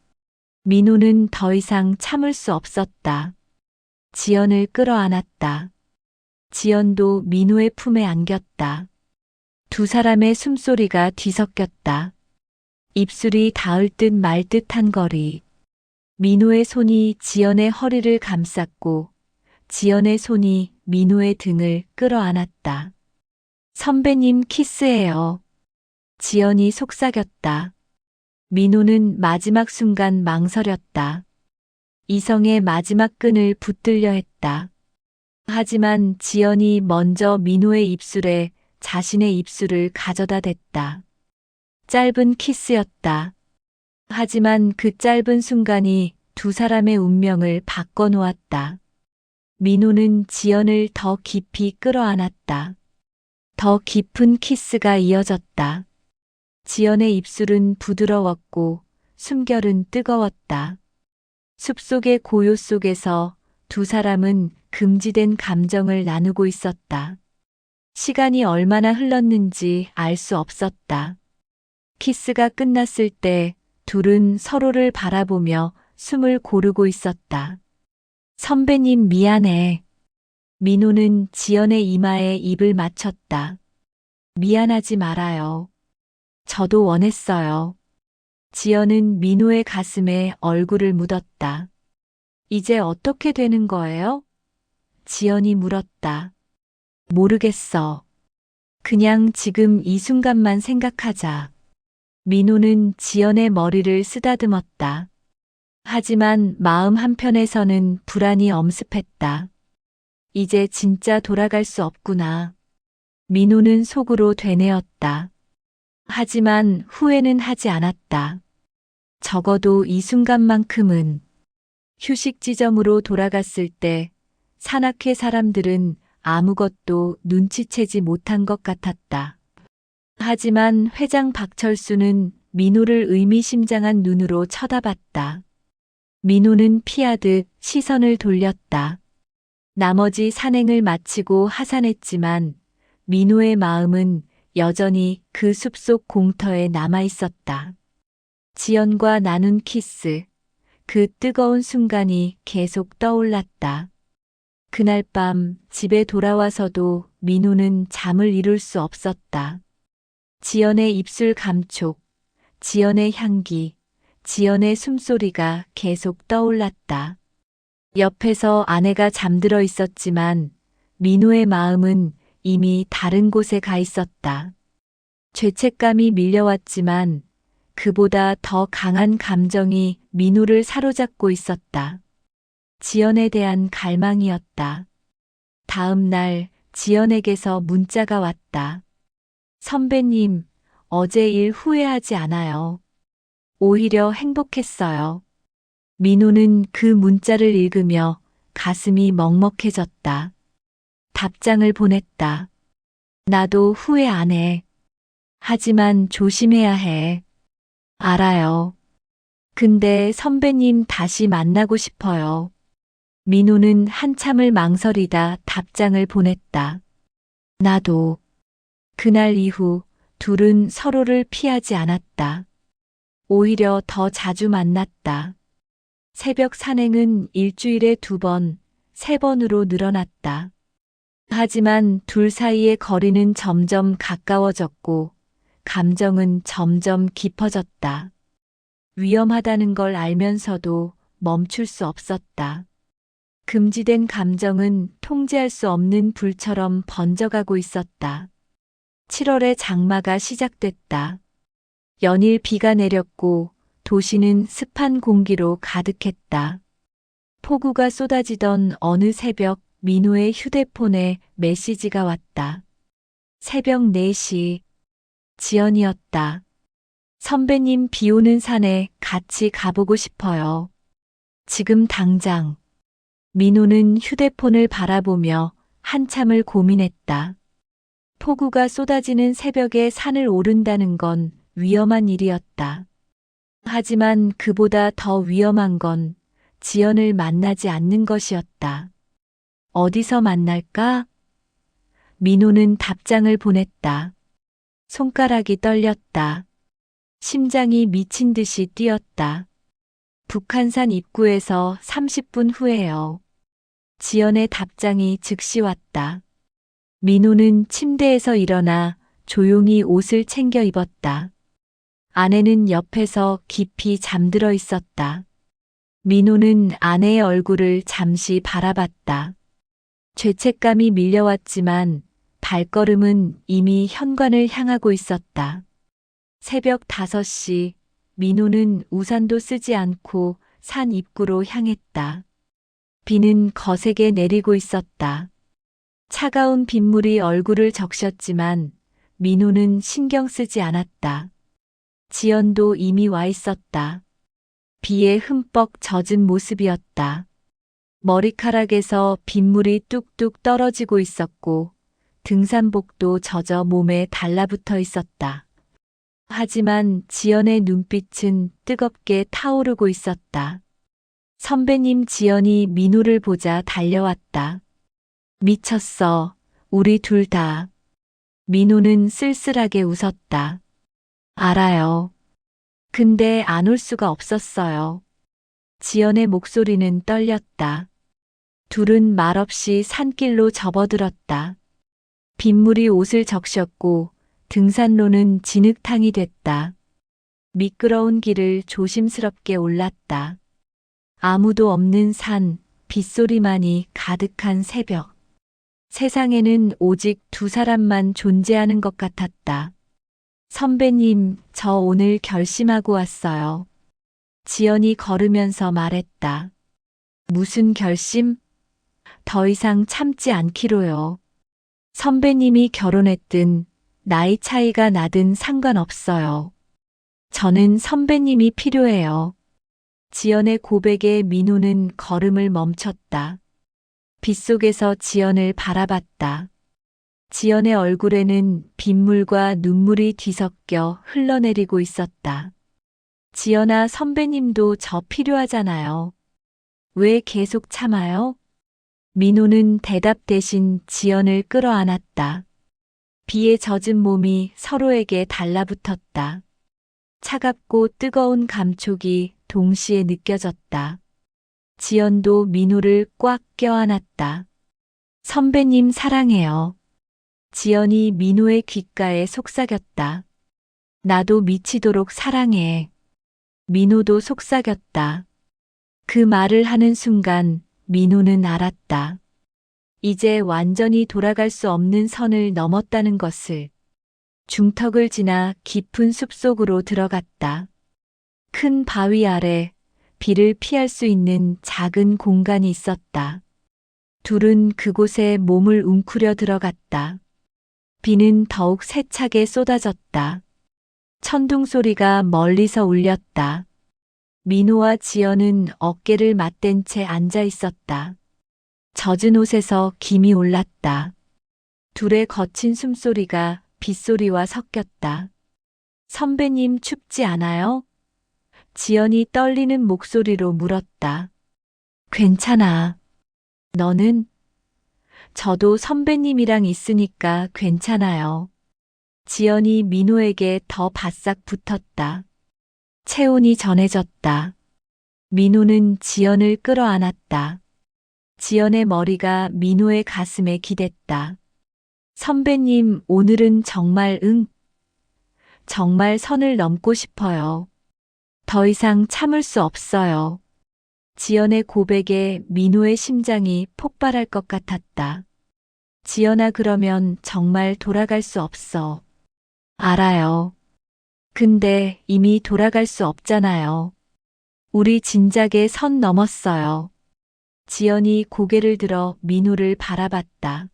민호는 더 이상 참을 수 없었다. 지연을 끌어안았다. 지연도 민호의 품에 안겼다. 두 사람의 숨소리가 뒤섞였다. 입술이 닿을 듯 말 듯한 거리. 민호의 손이 지연의 허리를 감쌌고 지연의 손이 민호의 등을 끌어안았다. 선배님 키스해요. 지연이 속삭였다. 민호는 마지막 순간 망설였다. 이성의 마지막 끈을 붙들려 했다. 하지만 지연이 먼저 민호의 입술에 자신의 입술을 가져다 댔다. 짧은 키스였다. 하지만 그 짧은 순간이 두 사람의 운명을 바꿔놓았다. 민호는 지연을 더 깊이 끌어안았다. 더 깊은 키스가 이어졌다. 지연의 입술은 부드러웠고 숨결은 뜨거웠다. 숲속의 고요 속에서 두 사람은 금지된 감정을 나누고 있었다. 시간이 얼마나 흘렀는지 알 수 없었다. 키스가 끝났을 때 둘은 서로를 바라보며 숨을 고르고 있었다. 선배님 미안해. 민호는 지연의 이마에 입을 맞췄다. 미안하지 말아요. 저도 원했어요. 지연은 민호의 가슴에 얼굴을 묻었다. 이제 어떻게 되는 거예요? 지연이 물었다. 모르겠어. 그냥 지금 이 순간만 생각하자. 민호는 지연의 머리를 쓰다듬었다. 하지만 마음 한편에서는 불안이 엄습했다. 이제 진짜 돌아갈 수 없구나. 민호는 속으로 되뇌었다. 하지만 후회는 하지 않았다. 적어도 이 순간만큼은 휴식 지점으로 돌아갔을 때 산악회 사람들은 아무것도 눈치채지 못한 것 같았다. 하지만 회장 박철수는 민호를 의미심장한 눈으로 쳐다봤다. 민호는 피하듯 시선을 돌렸다. 나머지 산행을 마치고 하산했지만 민호의 마음은 여전히 그 숲속 공터에 남아 있었다. 지연과 나눈 키스, 그 뜨거운 순간이 계속 떠올랐다. 그날 밤 집에 돌아와서도 민호는 잠을 이룰 수 없었다. 지연의 입술 감촉, 지연의 향기, 지연의 숨소리가 계속 떠올랐다. 옆에서 아내가 잠들어 있었지만 민호의 마음은 이미 다른 곳에 가 있었다. 죄책감이 밀려왔지만 그보다 더 강한 감정이 민호를 사로잡고 있었다. 지연에 대한 갈망이었다. 다음 날 지연에게서 문자가 왔다. 선배님, 어제 일 후회하지 않아요. 오히려 행복했어요. 민호는 그 문자를 읽으며 가슴이 먹먹해졌다. 답장을 보냈다. 나도 후회 안 해. 하지만 조심해야 해. 알아요. 근데 선배님 다시 만나고 싶어요. 민호는 한참을 망설이다 답장을 보냈다. 나도. 그날 이후 둘은 서로를 피하지 않았다. 오히려 더 자주 만났다. 새벽 산행은 일주일에 2번, 3번으로 늘어났다. 하지만 둘 사이의 거리는 점점 가까워졌고 감정은 점점 깊어졌다. 위험하다는 걸 알면서도 멈출 수 없었다. 금지된 감정은 통제할 수 없는 불처럼 번져가고 있었다. 7월의 장마가 시작됐다. 연일 비가 내렸고 도시는 습한 공기로 가득했다. 폭우가 쏟아지던 어느 새벽 민호의 휴대폰에 메시지가 왔다. 새벽 4시. 지연이었다. 선배님 비 오는 산에 같이 가보고 싶어요. 지금 당장. 민호는 휴대폰을 바라보며 한참을 고민했다. 폭우가 쏟아지는 새벽에 산을 오른다는 건 위험한 일이었다. 하지만 그보다 더 위험한 건 지연을 만나지 않는 것이었다. 어디서 만날까? 민호는 답장을 보냈다. 손가락이 떨렸다. 심장이 미친 듯이 뛰었다. 북한산 입구에서 30분 후에요. 지연의 답장이 즉시 왔다. 민호는 침대에서 일어나 조용히 옷을 챙겨 입었다. 아내는 옆에서 깊이 잠들어 있었다. 민호는 아내의 얼굴을 잠시 바라봤다. 죄책감이 밀려왔지만 발걸음은 이미 현관을 향하고 있었다. 새벽 5시, 민호는 우산도 쓰지 않고 산 입구로 향했다. 비는 거세게 내리고 있었다. 차가운 빗물이 얼굴을 적셨지만 민호는 신경 쓰지 않았다. 지연도 이미 와 있었다. 비에 흠뻑 젖은 모습이었다. 머리카락에서 빗물이 뚝뚝 떨어지고 있었고 등산복도 젖어 몸에 달라붙어 있었다. 하지만 지연의 눈빛은 뜨겁게 타오르고 있었다. 선배님. 지연이 민호를 보자 달려왔다. 미쳤어. 우리 둘 다. 민호는 쓸쓸하게 웃었다. 알아요. 근데 안 올 수가 없었어요. 지연의 목소리는 떨렸다. 둘은 말없이 산길로 접어들었다. 빗물이 옷을 적셨고 등산로는 진흙탕이 됐다. 미끄러운 길을 조심스럽게 올랐다. 아무도 없는 산, 빗소리만이 가득한 새벽. 세상에는 오직 두 사람만 존재하는 것 같았다. 선배님, 저 오늘 결심하고 왔어요. 지연이 걸으면서 말했다. 무슨 결심? 더 이상 참지 않기로요. 선배님이 결혼했든 나이 차이가 나든 상관없어요. 저는 선배님이 필요해요. 지연의 고백에 민호는 걸음을 멈췄다. 빗속에서 지연을 바라봤다. 지연의 얼굴에는 빗물과 눈물이 뒤섞여 흘러내리고 있었다. 지연아, 선배님도 저 필요하잖아요. 왜 계속 참아요? 민호는 대답 대신 지연을 끌어안았다. 비에 젖은 몸이 서로에게 달라붙었다. 차갑고 뜨거운 감촉이 동시에 느껴졌다. 지연도 민호를 꽉 껴안았다. 선배님 사랑해요. 지연이 민호의 귓가에 속삭였다. 나도 미치도록 사랑해. 민호도 속삭였다. 그 말을 하는 순간 민호는 알았다. 이제 완전히 돌아갈 수 없는 선을 넘었다는 것을. 중턱을 지나 깊은 숲속으로 들어갔다. 큰 바위 아래 비를 피할 수 있는 작은 공간이 있었다. 둘은 그곳에 몸을 웅크려 들어갔다. 비는 더욱 세차게 쏟아졌다. 천둥 소리가 멀리서 울렸다. 민호와 지연은 어깨를 맞댄 채 앉아 있었다. 젖은 옷에서 김이 올랐다. 둘의 거친 숨소리가 빗소리와 섞였다. 선배님 춥지 않아요? 지연이 떨리는 목소리로 물었다. 괜찮아. 너는? 저도 선배님이랑 있으니까 괜찮아요. 지연이 민호에게 더 바싹 붙었다. 체온이 전해졌다. 민호는 지연을 끌어안았다. 지연의 머리가 민호의 가슴에 기댔다. 선배님, 오늘은 정말 정말 선을 넘고 싶어요. 더 이상 참을 수 없어요. 지연의 고백에 민호의 심장이 폭발할 것 같았다. 지연아, 그러면 정말 돌아갈 수 없어. 알아요. 근데 이미 돌아갈 수 없잖아요. 우리 진작에 선 넘었어요. 지연이 고개를 들어 민호를 바라봤다.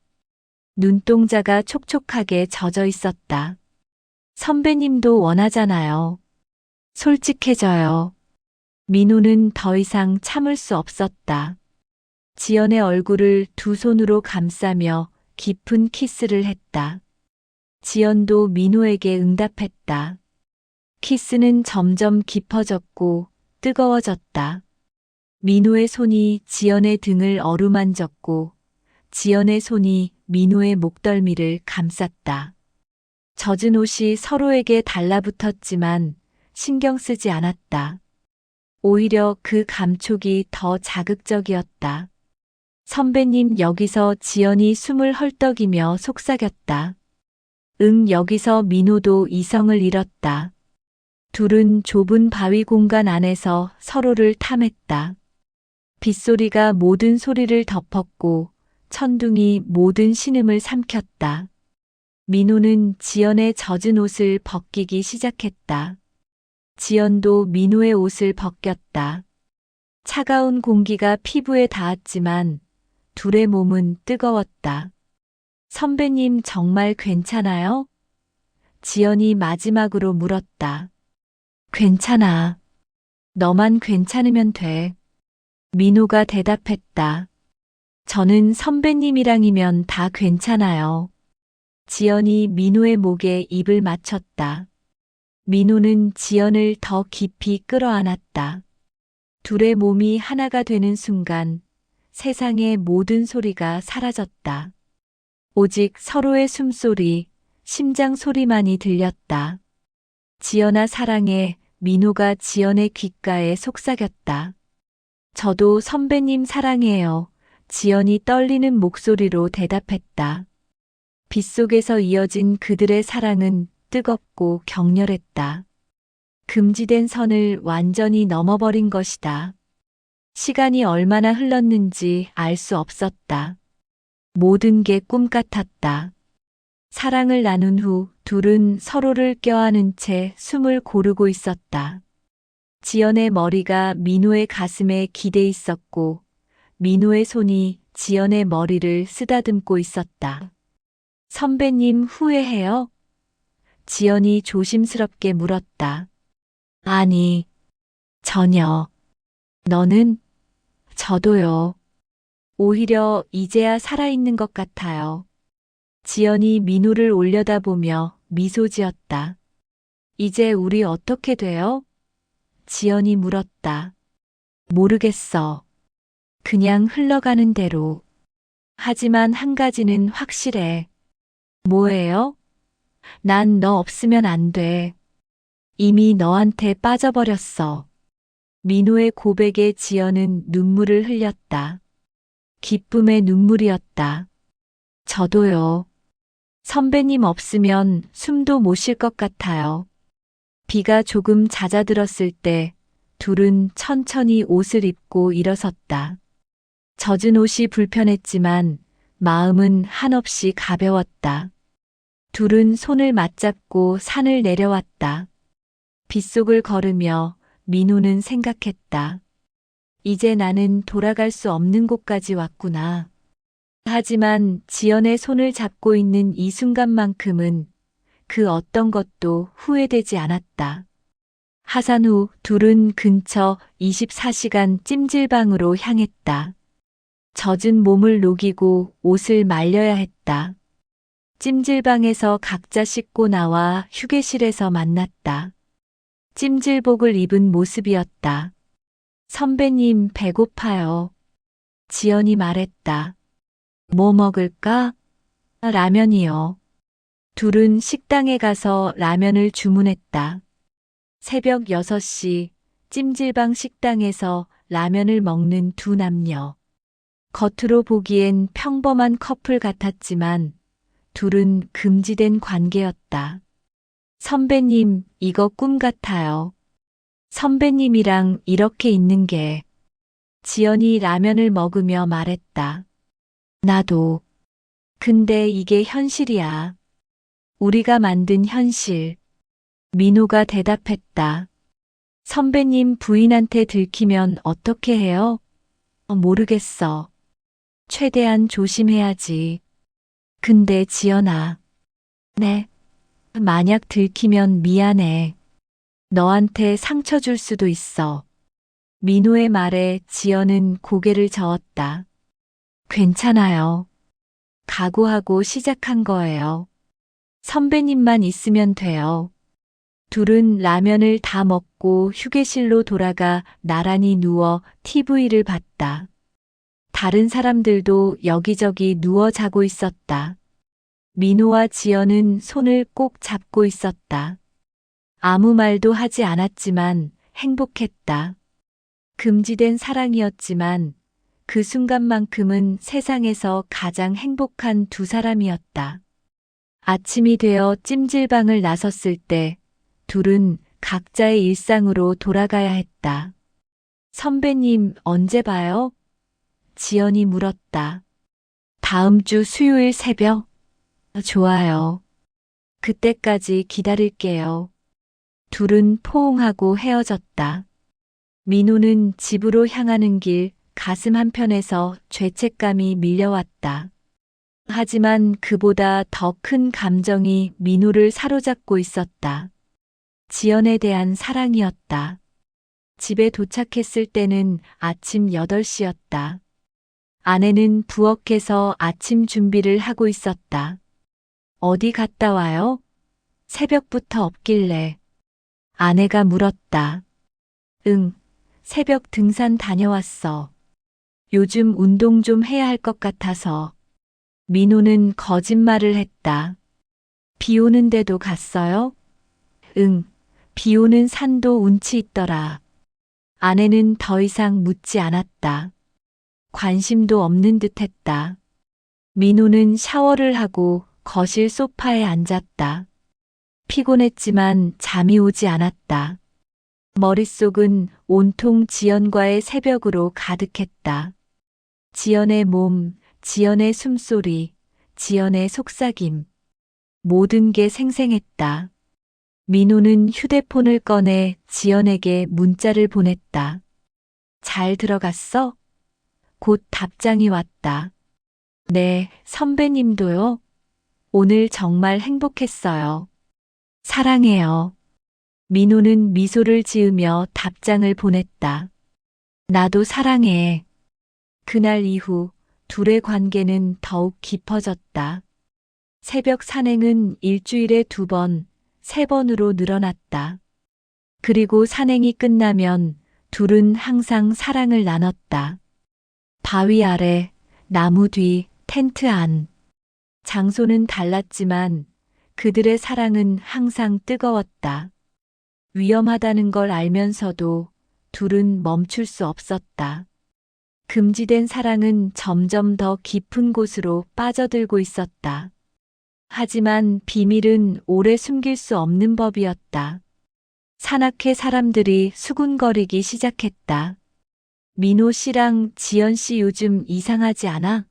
눈동자가 촉촉하게 젖어 있었다. 선배님도 원하잖아요. 솔직해져요. 민호는 더 이상 참을 수 없었다. 지연의 얼굴을 두 손으로 감싸며 깊은 키스를 했다. 지연도 민호에게 응답했다. 키스는 점점 깊어졌고 뜨거워졌다. 민호의 손이 지연의 등을 어루만졌고 지연의 손이 민호의 목덜미를 감쌌다. 젖은 옷이 서로에게 달라붙었지만 신경 쓰지 않았다. 오히려 그 감촉이 더 자극적이었다. 선배님, 여기서 지연이 숨을 헐떡이며 속삭였다. 응, 여기서 민호도 이성을 잃었다. 둘은 좁은 바위 공간 안에서 서로를 탐했다. 빗소리가 모든 소리를 덮었고 천둥이 모든 신음을 삼켰다. 민호는 지연의 젖은 옷을 벗기기 시작했다. 지연도 민호의 옷을 벗겼다. 차가운 공기가 피부에 닿았지만 둘의 몸은 뜨거웠다. 선배님, 정말 괜찮아요? 지연이 마지막으로 물었다. 괜찮아. 너만 괜찮으면 돼. 민호가 대답했다. 저는 선배님이랑이면 다 괜찮아요. 지연이 민호의 목에 입을 맞췄다. 민호는 지연을 더 깊이 끌어안았다. 둘의 몸이 하나가 되는 순간 세상의 모든 소리가 사라졌다. 오직 서로의 숨소리, 심장 소리만이 들렸다. 지연아 사랑해. 민호가 지연의 귓가에 속삭였다. 저도 선배님 사랑해요. 지연이 떨리는 목소리로 대답했다. 빗속에서 이어진 그들의 사랑은 뜨겁고 격렬했다. 금지된 선을 완전히 넘어버린 것이다. 시간이 얼마나 흘렀는지 알 수 없었다. 모든 게 꿈 같았다. 사랑을 나눈 후 둘은 서로를 껴안은 채 숨을 고르고 있었다. 지연의 머리가 민호의 가슴에 기대 있었고 민호의 손이 지연의 머리를 쓰다듬고 있었다. 선배님, 후회해요? 지연이 조심스럽게 물었다. 아니, 전혀. 너는? 저도요. 오히려 이제야 살아있는 것 같아요. 지연이 민호를 올려다보며 미소 지었다. 이제 우리 어떻게 돼요? 지연이 물었다. 모르겠어. 그냥 흘러가는 대로. 하지만 한 가지는 확실해. 뭐예요? 난 너 없으면 안 돼. 이미 너한테 빠져버렸어. 민호의 고백에 지연은 눈물을 흘렸다. 기쁨의 눈물이었다. 저도요. 선배님 없으면 숨도 못 쉴 것 같아요. 비가 조금 잦아들었을 때 둘은 천천히 옷을 입고 일어섰다. 젖은 옷이 불편했지만 마음은 한없이 가벼웠다. 둘은 손을 맞잡고 산을 내려왔다. 빗속을 걸으며 민호는 생각했다. 이제 나는 돌아갈 수 없는 곳까지 왔구나. 하지만 지연의 손을 잡고 있는 이 순간만큼은 그 어떤 것도 후회되지 않았다. 하산 후 둘은 근처 24시간 찜질방으로 향했다. 젖은 몸을 녹이고 옷을 말려야 했다. 찜질방에서 각자 씻고 나와 휴게실에서 만났다. 찜질복을 입은 모습이었다. 선배님, 배고파요. 지연이 말했다. 뭐 먹을까? 라면이요. 둘은 식당에 가서 라면을 주문했다. 새벽 6시 찜질방 식당에서 라면을 먹는 두 남녀. 겉으로 보기엔 평범한 커플 같았지만 둘은 금지된 관계였다. 선배님, 이거 꿈 같아요. 선배님이랑 이렇게 있는 게. 지연이 라면을 먹으며 말했다. 나도. 근데 이게 현실이야. 우리가 만든 현실. 민호가 대답했다. 선배님 부인한테 들키면 어떻게 해요? 모르겠어. 최대한 조심해야지. 근데 지연아. 네. 만약 들키면 미안해. 너한테 상처 줄 수도 있어. 민호의 말에 지연은 고개를 저었다. 괜찮아요. 각오하고 시작한 거예요. 선배님만 있으면 돼요. 둘은 라면을 다 먹고 휴게실로 돌아가 나란히 누워 TV를 봤다. 다른 사람들도 여기저기 누워 자고 있었다. 민호와 지연은 손을 꼭 잡고 있었다. 아무 말도 하지 않았지만 행복했다. 금지된 사랑이었지만 그 순간만큼은 세상에서 가장 행복한 두 사람이었다. 아침이 되어 찜질방을 나섰을 때 둘은 각자의 일상으로 돌아가야 했다. 선배님, 언제 봐요? 지연이 물었다. 다음 주 수요일 새벽? 좋아요. 그때까지 기다릴게요. 둘은 포옹하고 헤어졌다. 민호는 집으로 향하는 길 가슴 한편에서 죄책감이 밀려왔다. 하지만 그보다 더 큰 감정이 민호를 사로잡고 있었다. 지연에 대한 사랑이었다. 집에 도착했을 때는 아침 8시였다. 아내는 부엌에서 아침 준비를 하고 있었다. 어디 갔다 와요? 새벽부터 없길래. 아내가 물었다. 응, 새벽 등산 다녀왔어. 요즘 운동 좀 해야 할 것 같아서. 민호는 거짓말을 했다. 비 오는데도 갔어요? 응, 비 오는 산도 운치 있더라. 아내는 더 이상 묻지 않았다. 관심도 없는 듯 했다. 민호는 샤워를 하고 거실 소파에 앉았다. 피곤했지만 잠이 오지 않았다. 머릿속은 온통 지연과의 새벽으로 가득했다. 지연의 몸, 지연의 숨소리, 지연의 속삭임. 모든 게 생생했다. 민호는 휴대폰을 꺼내 지연에게 문자를 보냈다. 잘 들어갔어? 곧 답장이 왔다. 네, 선배님도요? 오늘 정말 행복했어요. 사랑해요. 민호는 미소를 지으며 답장을 보냈다. 나도 사랑해. 그날 이후 둘의 관계는 더욱 깊어졌다. 새벽 산행은 일주일에 2번, 3번으로 늘어났다. 그리고 산행이 끝나면 둘은 항상 사랑을 나눴다. 바위 아래, 나무 뒤, 텐트 안. 장소는 달랐지만 그들의 사랑은 항상 뜨거웠다. 위험하다는 걸 알면서도 둘은 멈출 수 없었다. 금지된 사랑은 점점 더 깊은 곳으로 빠져들고 있었다. 하지만 비밀은 오래 숨길 수 없는 법이었다. 산악회 사람들이 수군거리기 시작했다. 민호 씨랑 지연 씨 요즘 이상하지 않아?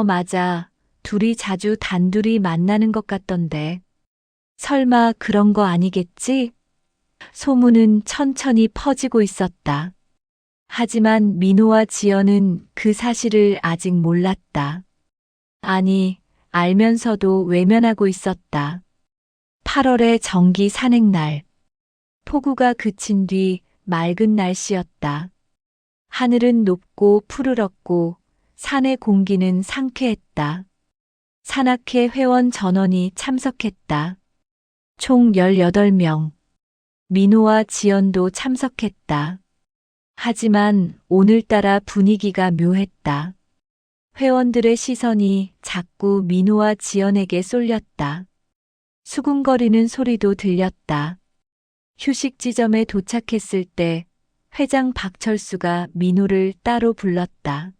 맞아. 둘이 자주 단둘이 만나는 것 같던데. 설마 그런 거 아니겠지? 소문은 천천히 퍼지고 있었다. 하지만 민호와 지연은 그 사실을 아직 몰랐다. 아니, 알면서도 외면하고 있었다. 8월의 정기 산행날. 폭우가 그친 뒤 맑은 날씨였다. 하늘은 높고 푸르렀고 산의 공기는 상쾌했다. 산악회 회원 전원이 참석했다. 총 18명. 민호와 지연도 참석했다. 하지만 오늘따라 분위기가 묘했다. 회원들의 시선이 자꾸 민호와 지연에게 쏠렸다. 수군거리는 소리도 들렸다. 휴식 지점에 도착했을 때 회장 박철수가 민호를 따로 불렀다.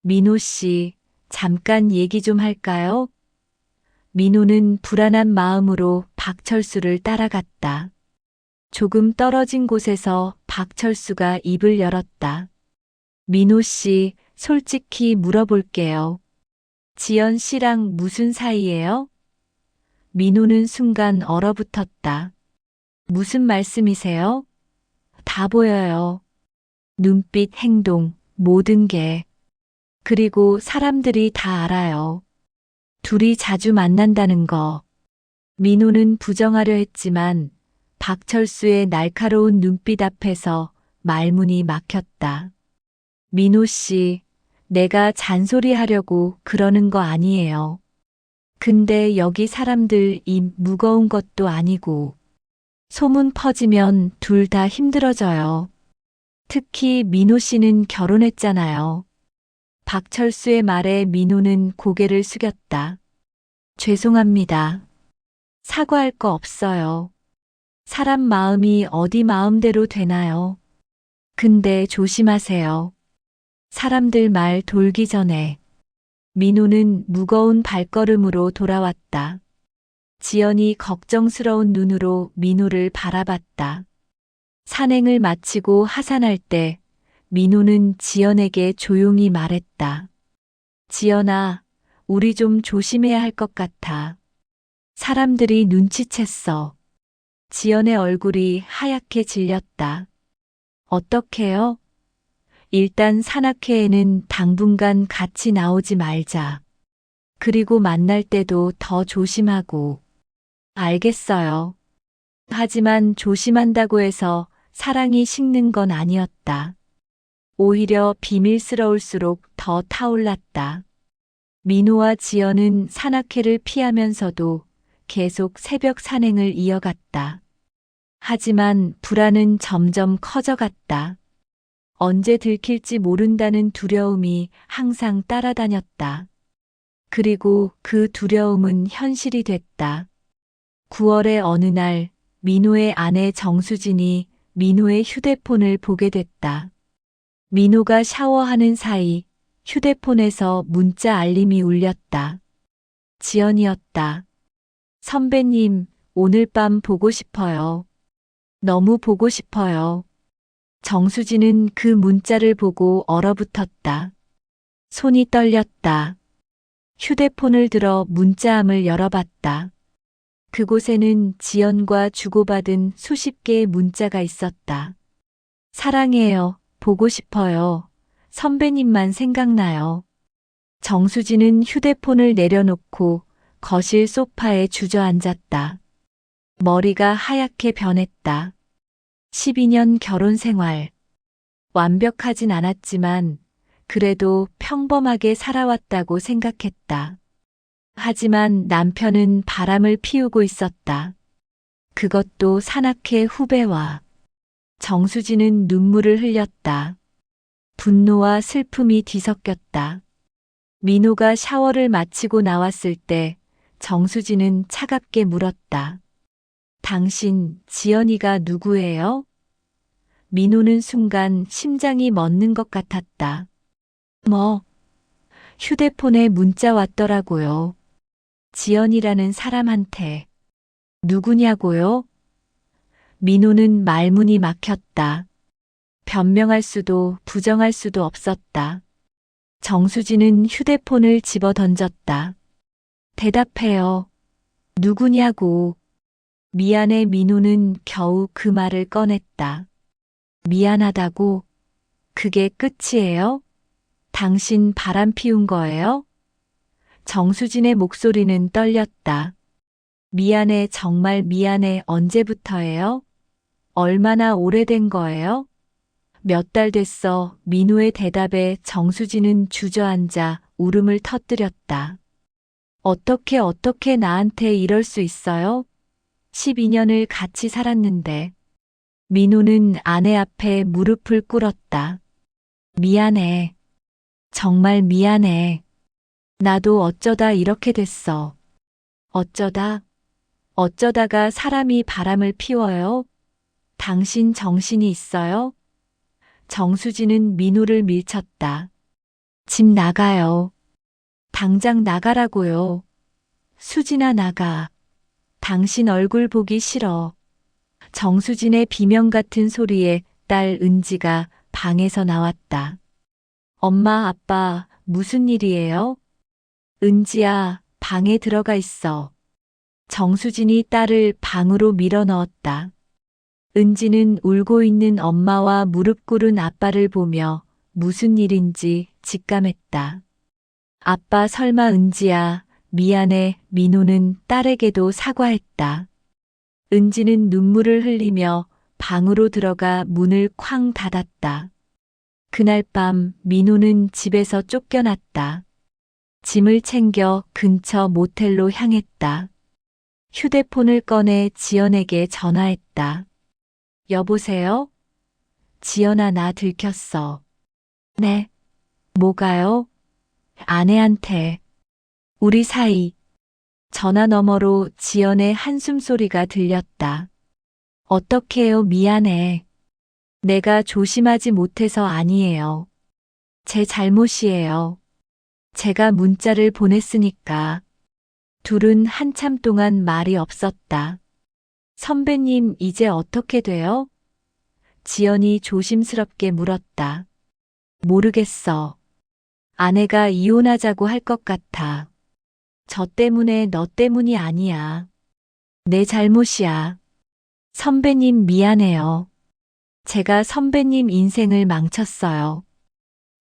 민호 씨, 잠깐 얘기 좀 할까요? 민호는 불안한 마음으로 박철수를 따라갔다. 조금 떨어진 곳에서 박철수가 입을 열었다. 민호 씨, 솔직히 물어볼게요. 지연 씨랑 무슨 사이예요? 민호는 순간 얼어붙었다. 무슨 말씀이세요? 다 보여요. 눈빛, 행동, 모든 게. 그리고 사람들이 다 알아요. 둘이 자주 만난다는 거. 민호는 부정하려 했지만 박철수의 날카로운 눈빛 앞에서 말문이 막혔다. 민호 씨, 내가 잔소리하려고 그러는 거 아니에요. 근데 여기 사람들 입 무거운 것도 아니고 소문 퍼지면 둘 다 힘들어져요. 특히 민호 씨는 결혼했잖아요. 박철수의 말에 민호는 고개를 숙였다. 죄송합니다. 사과할 거 없어요. 사람 마음이 어디 마음대로 되나요? 근데 조심하세요. 사람들 말 돌기 전에. 민호는 무거운 발걸음으로 돌아왔다. 지연이 걱정스러운 눈으로 민호를 바라봤다. 산행을 마치고 하산할 때 민호는 지연에게 조용히 말했다. 지연아, 우리 좀 조심해야 할 것 같아. 사람들이 눈치챘어. 지연의 얼굴이 하얗게 질렸다. 어떡해요? 일단 산악회에는 당분간 같이 나오지 말자. 그리고 만날 때도 더 조심하고. 알겠어요. 하지만 조심한다고 해서 사랑이 식는 건 아니었다. 오히려 비밀스러울수록 더 타올랐다. 민호와 지연은 산악회를 피하면서도 계속 새벽 산행을 이어갔다. 하지만 불안은 점점 커져갔다. 언제 들킬지 모른다는 두려움이 항상 따라다녔다. 그리고 그 두려움은 현실이 됐다. 9월의 어느 날 민호의 아내 정수진이 민호의 휴대폰을 보게 됐다. 민호가 샤워하는 사이 휴대폰에서 문자 알림이 울렸다. 지연이었다. 선배님, 오늘 밤 보고 싶어요. 너무 보고 싶어요. 정수진은 그 문자를 보고 얼어붙었다. 손이 떨렸다. 휴대폰을 들어 문자함을 열어봤다. 그곳에는 지연과 주고받은 수십 개의 문자가 있었다. 사랑해요. 보고 싶어요. 선배님만 생각나요. 정수진은 휴대폰을 내려놓고 거실 소파에 주저앉았다. 머리가 하얗게 변했다. 12년 결혼 생활. 완벽하진 않았지만 그래도 평범하게 살아왔다고 생각했다. 하지만 남편은 바람을 피우고 있었다. 그것도 산악회 후배와. 정수진은 눈물을 흘렸다. 분노와 슬픔이 뒤섞였다. 민호가 샤워를 마치고 나왔을 때 정수진은 차갑게 물었다. 당신, 지연이가 누구예요? 민호는 순간 심장이 멎는 것 같았다. 휴대폰에 문자 왔더라고요. 지연이라는 사람한테. 누구냐고요? 민호는 말문이 막혔다. 변명할 수도 부정할 수도 없었다. 정수진은 휴대폰을 집어 던졌다. 대답해요. 누구냐고. 미안해. 민호는 겨우 그 말을 꺼냈다. 미안하다고? 그게 끝이에요? 당신 바람 피운 거예요? 정수진의 목소리는 떨렸다. 미안해, 정말 미안해. 언제부터예요? 얼마나 오래된 거예요? 몇 달 됐어. 민호의 대답에 정수진은 주저앉아 울음을 터뜨렸다. 어떻게 나한테 이럴 수 있어요? 12년을 같이 살았는데. 민호는 아내 앞에 무릎을 꿇었다. 미안해. 정말 미안해. 나도 어쩌다 이렇게 됐어. 어쩌다가 사람이 바람을 피워요? 당신 정신이 있어요? 정수진은 민호를 밀쳤다. 집 나가요. 당장 나가라고요. 수진아, 나가. 당신 얼굴 보기 싫어. 정수진의 비명 같은 소리에 딸 은지가 방에서 나왔다. 엄마, 아빠, 무슨 일이에요? 은지야, 방에 들어가 있어. 정수진이 딸을 방으로 밀어 넣었다. 은지는 울고 있는 엄마와 무릎 꿇은 아빠를 보며 무슨 일인지 직감했다. 아빠, 설마. 은지야, 미안해. 민호는 딸에게도 사과했다. 은지는 눈물을 흘리며 방으로 들어가 문을 쾅 닫았다. 그날 밤 민호는 집에서 쫓겨났다. 짐을 챙겨 근처 모텔로 향했다. 휴대폰을 꺼내 지연에게 전화했다. 여보세요? 지연아, 나 들켰어. 네. 뭐가요? 아내한테. 우리 사이. 전화 너머로 지연의 한숨 소리가 들렸다. 어떡해요, 미안해. 내가 조심하지 못해서 아니에요. 제 잘못이에요. 제가 문자를 보냈으니까. 둘은 한참 동안 말이 없었다. 선배님, 이제 어떻게 돼요? 지연이 조심스럽게 물었다. 모르겠어. 아내가 이혼하자고 할 것 같아. 저 때문에 너 때문이 아니야. 내 잘못이야. 선배님 미안해요. 제가 선배님 인생을 망쳤어요.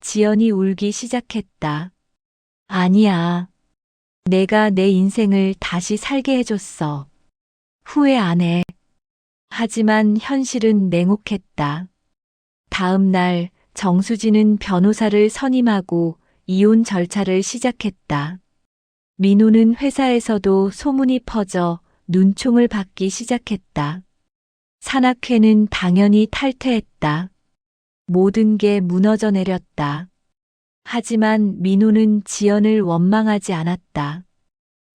지연이 울기 시작했다. 아니야. 내가 내 인생을 다시 살게 해줬어. 후회 안 해. 하지만 현실은 냉혹했다. 다음 날 정수진은 변호사를 선임하고 이혼 절차를 시작했다. 민호는 회사에서도 소문이 퍼져 눈총을 받기 시작했다. 산악회는 당연히 탈퇴했다. 모든 게 무너져 내렸다. 하지만 민호는 지연을 원망하지 않았다.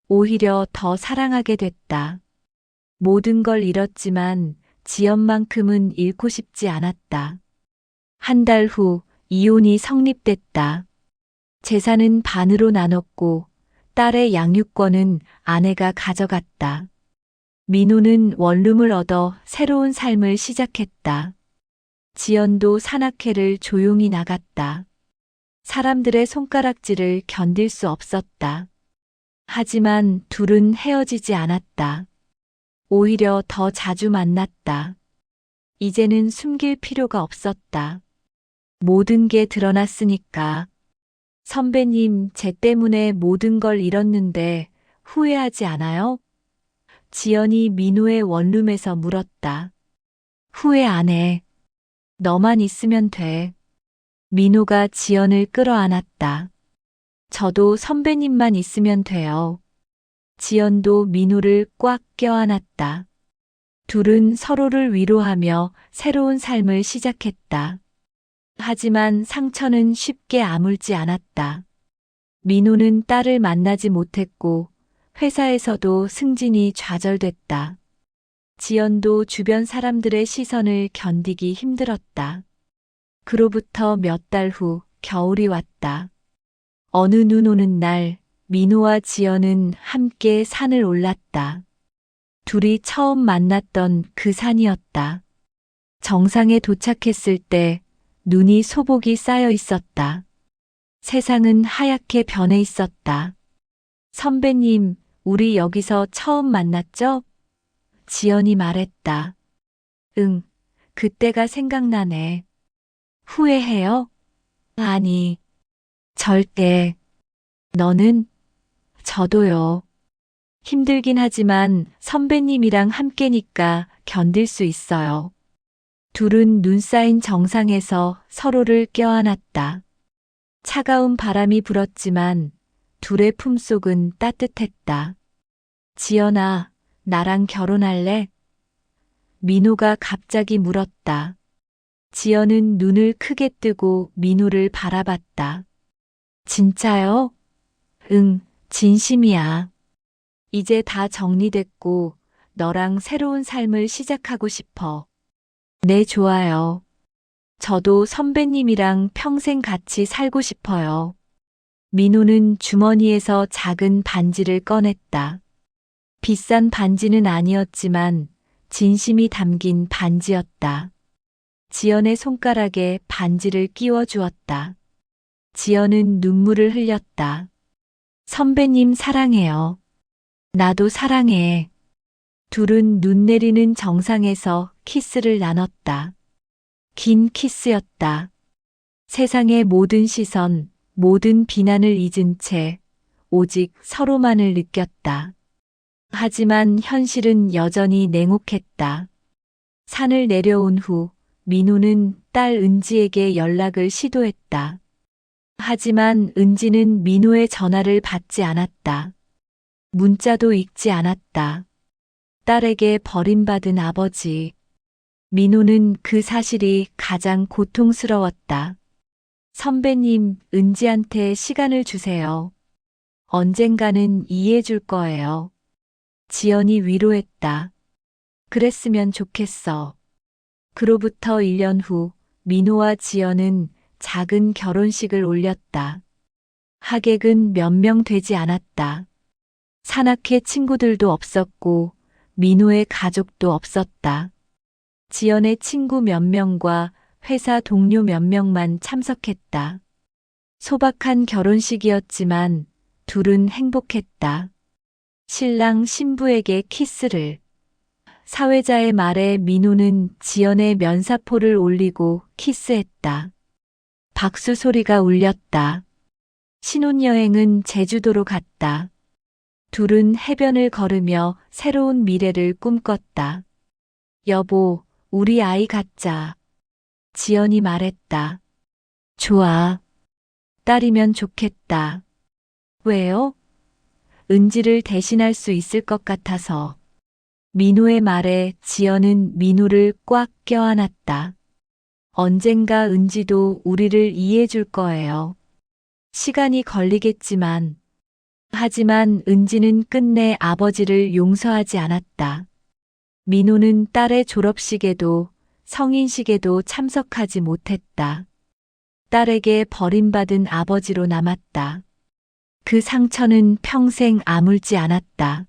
오히려 더 사랑하게 됐다. 모든 걸 잃었지만 지연만큼은 잃고 싶지 않았다. 한 달 후 이혼이 성립됐다. 재산은 반으로 나눴고 딸의 양육권은 아내가 가져갔다. 민호는 원룸을 얻어 새로운 삶을 시작했다. 지연도 산악회를 조용히 나갔다. 사람들의 손가락질을 견딜 수 없었다. 하지만 둘은 헤어지지 않았다. 오히려 더 자주 만났다. 이제는 숨길 필요가 없었다. 모든 게 드러났으니까. 선배님, 제 때문에 모든 걸 잃었는데 후회하지 않아요? 지연이 민호의 원룸에서 물었다. 후회 안 해. 너만 있으면 돼. 민호가 지연을 끌어안았다. 저도 선배님만 있으면 돼요. 지연도 민호를 꽉 껴안았다. 둘은 서로를 위로하며 새로운 삶을 시작했다. 하지만 상처는 쉽게 아물지 않았다. 민호는 딸을 만나지 못했고 회사에서도 승진이 좌절됐다. 지연도 주변 사람들의 시선을 견디기 힘들었다. 그로부터 몇 달 후 겨울이 왔다. 어느 눈 오는 날 민호와 지연은 함께 산을 올랐다. 둘이 처음 만났던 그 산이었다. 정상에 도착했을 때 눈이 소복이 쌓여 있었다. 세상은 하얗게 변해 있었다. 선배님, 우리 여기서 처음 만났죠? 지연이 말했다. 응, 그때가 생각나네. 후회해요? 아니, 절대. 너는? 저도요. 힘들긴 하지만 선배님이랑 함께니까 견딜 수 있어요. 둘은 눈 쌓인 정상에서 서로를 껴안았다. 차가운 바람이 불었지만 둘의 품속은 따뜻했다. 지연아, 나랑 결혼할래? 민호가 갑자기 물었다. 지연은 눈을 크게 뜨고 민호를 바라봤다. 진짜요? 응, 진심이야. 이제 다 정리됐고 너랑 새로운 삶을 시작하고 싶어. 네, 좋아요. 저도 선배님이랑 평생 같이 살고 싶어요. 민호는 주머니에서 작은 반지를 꺼냈다. 비싼 반지는 아니었지만 진심이 담긴 반지였다. 지연의 손가락에 반지를 끼워 주었다. 지연은 눈물을 흘렸다. 선배님 사랑해요. 나도 사랑해. 둘은 눈 내리는 정상에서 키스를 나눴다. 긴 키스였다. 세상의 모든 시선, 모든 비난을 잊은 채 오직 서로만을 느꼈다. 하지만 현실은 여전히 냉혹했다. 산을 내려온 후 민호는 딸 은지에게 연락을 시도했다. 하지만 은지는 민호의 전화를 받지 않았다. 문자도 읽지 않았다. 딸에게 버림받은 아버지. 민호는 그 사실이 가장 고통스러웠다. 선배님, 은지한테 시간을 주세요. 언젠가는 이해해 줄 거예요. 지연이 위로했다. 그랬으면 좋겠어. 그로부터 1년 후 민호와 지연은 작은 결혼식을 올렸다. 하객은 몇 명 되지 않았다. 산악회 친구들도 없었고 민호의 가족도 없었다. 지연의 친구 몇 명과 회사 동료 몇 명만 참석했다. 소박한 결혼식이었지만 둘은 행복했다. 신랑 신부에게 키스를. 사회자의 말에 민호는 지연의 면사포를 올리고 키스했다. 박수 소리가 울렸다. 신혼여행은 제주도로 갔다. 둘은 해변을 걸으며 새로운 미래를 꿈꿨다. 여보, 우리 아이 갖자. 지연이 말했다. 좋아. 딸이면 좋겠다. 왜요? 은지를 대신할 수 있을 것 같아서. 민호의 말에 지연은 민호를 꽉 껴안았다. 언젠가 은지도 우리를 이해해 줄 거예요. 시간이 걸리겠지만. 하지만 은지는 끝내 아버지를 용서하지 않았다. 민호는 딸의 졸업식에도 성인식에도 참석하지 못했다. 딸에게 버림받은 아버지로 남았다. 그 상처는 평생 아물지 않았다.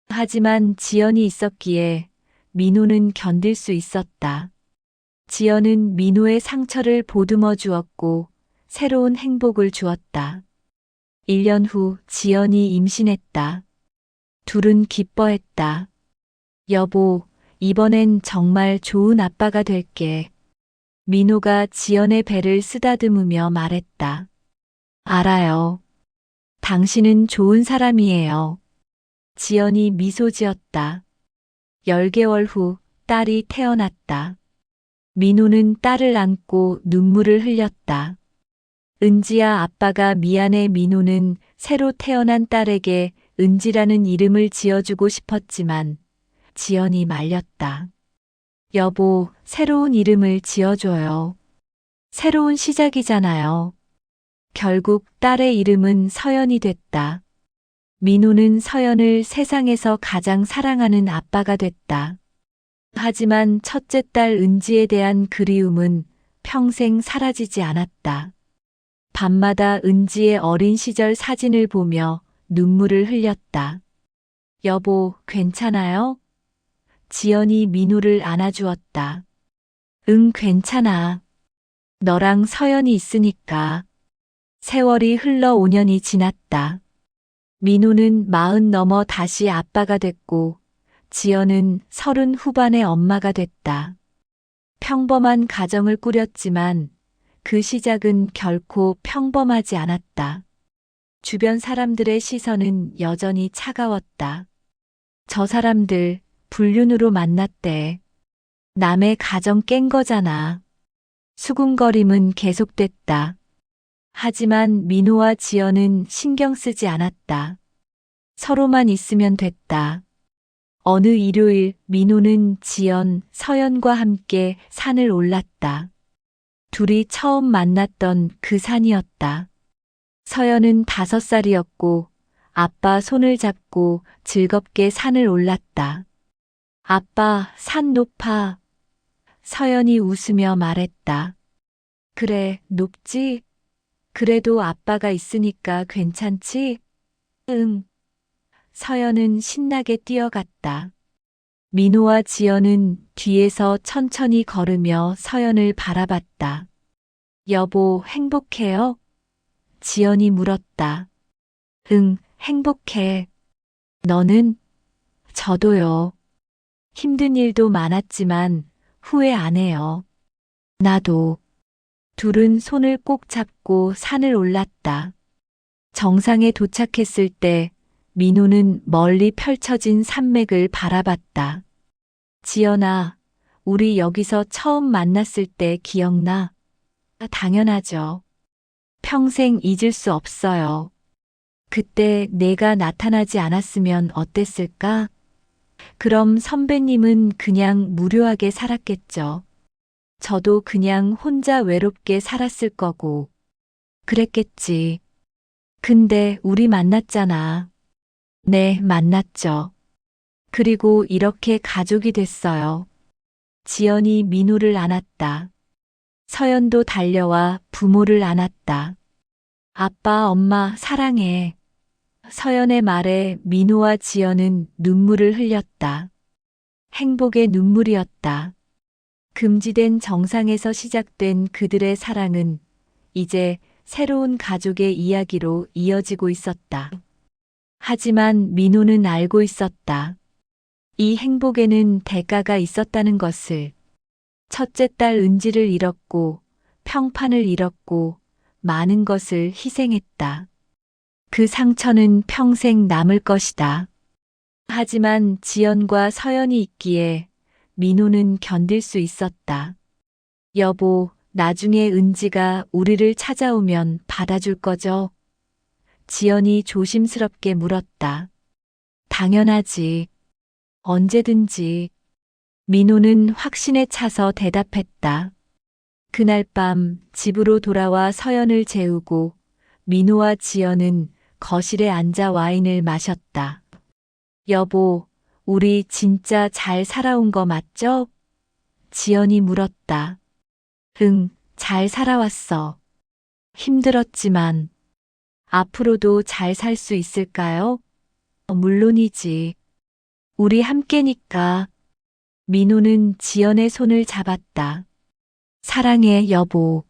하지만 지연이 있었기에 민호는 견딜 수 있었다. 지연은 민호의 상처를 보듬어 주었고 새로운 행복을 주었다. 1년 후 지연이 임신했다. 둘은 기뻐했다. 여보, 이번엔 정말 좋은 아빠가 될게. 민호가 지연의 배를 쓰다듬으며 말했다. 알아요. 당신은 좋은 사람이에요. 지연이 미소 지었다. 10개월 후 딸이 태어났다. 민호는 딸을 안고 눈물을 흘렸다. 은지야, 아빠가 미안해. 민호는 새로 태어난 딸에게 은지라는 이름을 지어주고 싶었지만 지연이 말렸다. 여보, 새로운 이름을 지어줘요. 새로운 시작이잖아요. 결국 딸의 이름은 서연이 됐다. 민호는 서연을 세상에서 가장 사랑하는 아빠가 됐다. 하지만 첫째 딸 은지에 대한 그리움은 평생 사라지지 않았다. 밤마다 은지의 어린 시절 사진을 보며 눈물을 흘렸다. 여보, 괜찮아요? 지연이 민호를 안아주었다. 응, 괜찮아. 너랑 서연이 있으니까. 세월이 흘러 5년이 지났다. 민호는 40 넘어 다시 아빠가 됐고 지연은 30 후반의 엄마가 됐다. 평범한 가정을 꾸렸지만 그 시작은 결코 평범하지 않았다. 주변 사람들의 시선은 여전히 차가웠다. 저 사람들 불륜으로 만났대. 남의 가정 깬 거잖아. 수군거림은 계속됐다. 하지만 민호와 지연은 신경 쓰지 않았다. 서로만 있으면 됐다. 어느 일요일 민호는 지연, 서연과 함께 산을 올랐다. 둘이 처음 만났던 그 산이었다. 서연은 5살이었고 아빠 손을 잡고 즐겁게 산을 올랐다. 아빠, 산 높아. 서연이 웃으며 말했다. 그래, 높지? 그래도 아빠가 있으니까 괜찮지? 응. 서연은 신나게 뛰어갔다. 민호와 지연은 뒤에서 천천히 걸으며 서연을 바라봤다. 여보, 행복해요? 지연이 물었다. 응, 행복해. 너는? 저도요. 힘든 일도 많았지만 후회 안 해요. 나도. 둘은 손을 꼭 잡고 산을 올랐다. 정상에 도착했을 때 민호는 멀리 펼쳐진 산맥을 바라봤다. 지연아, 우리 여기서 처음 만났을 때 기억나? 당연하죠. 평생 잊을 수 없어요. 그때 내가 나타나지 않았으면 어땠을까? 그럼 선배님은 그냥 무료하게 살았겠죠. 저도 그냥 혼자 외롭게 살았을 거고. 그랬겠지. 근데 우리 만났잖아. 네, 만났죠. 그리고 이렇게 가족이 됐어요. 지연이 민호를 안았다. 서연도 달려와 부모를 안았다. 아빠, 엄마, 사랑해. 서연의 말에 민호와 지연은 눈물을 흘렸다. 행복의 눈물이었다. 금지된 정상에서 시작된 그들의 사랑은 이제 새로운 가족의 이야기로 이어지고 있었다. 하지만 민호는 알고 있었다. 이 행복에는 대가가 있었다는 것을. 첫째 딸 은지를 잃었고, 평판을 잃었고, 많은 것을 희생했다. 그 상처는 평생 남을 것이다. 하지만 지연과 서연이 있기에 민호는 견딜 수 있었다. 여보, 나중에 은지가 우리를 찾아오면 받아줄 거죠? 지연이 조심스럽게 물었다. 당연하지. 언제든지. 민호는 확신에 차서 대답했다. 그날 밤 집으로 돌아와 서연을 재우고 민호와 지연은 거실에 앉아 와인을 마셨다. 여보, 우리 진짜 잘 살아온 거 맞죠? 지연이 물었다. 응, 잘 살아왔어. 힘들었지만 앞으로도 잘 살 수 있을까요? 물론이지. 우리 함께니까. 민호는 지연의 손을 잡았다. 사랑해, 여보.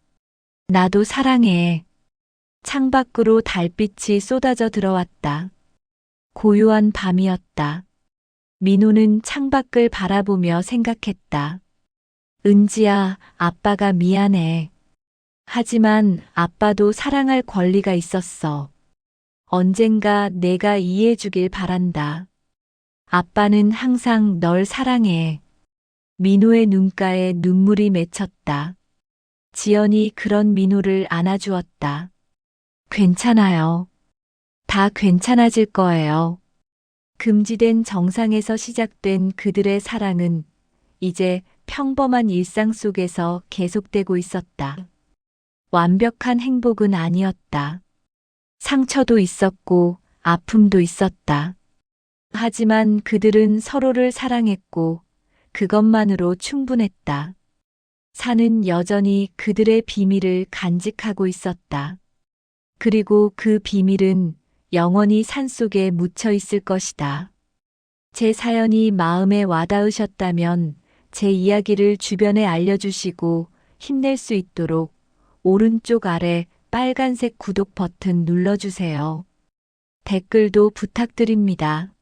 나도 사랑해. 창밖으로 달빛이 쏟아져 들어왔다. 고요한 밤이었다. 민호는 창밖을 바라보며 생각했다. 은지야, 아빠가 미안해. 하지만 아빠도 사랑할 권리가 있었어. 언젠가 내가 이해해주길 바란다. 아빠는 항상 널 사랑해. 민호의 눈가에 눈물이 맺혔다. 지연이 그런 민호를 안아주었다. 괜찮아요. 다 괜찮아질 거예요. 금지된 정상에서 시작된 그들의 사랑은 이제 평범한 일상 속에서 계속되고 있었다. 완벽한 행복은 아니었다. 상처도 있었고 아픔도 있었다. 하지만 그들은 서로를 사랑했고 그것만으로 충분했다. 산은 여전히 그들의 비밀을 간직하고 있었다. 그리고 그 비밀은 영원히 산속에 묻혀 있을 것이다. 제 사연이 마음에 와닿으셨다면 제 이야기를 주변에 알려주시고 힘낼 수 있도록 오른쪽 아래 빨간색 구독 버튼 눌러주세요. 댓글도 부탁드립니다.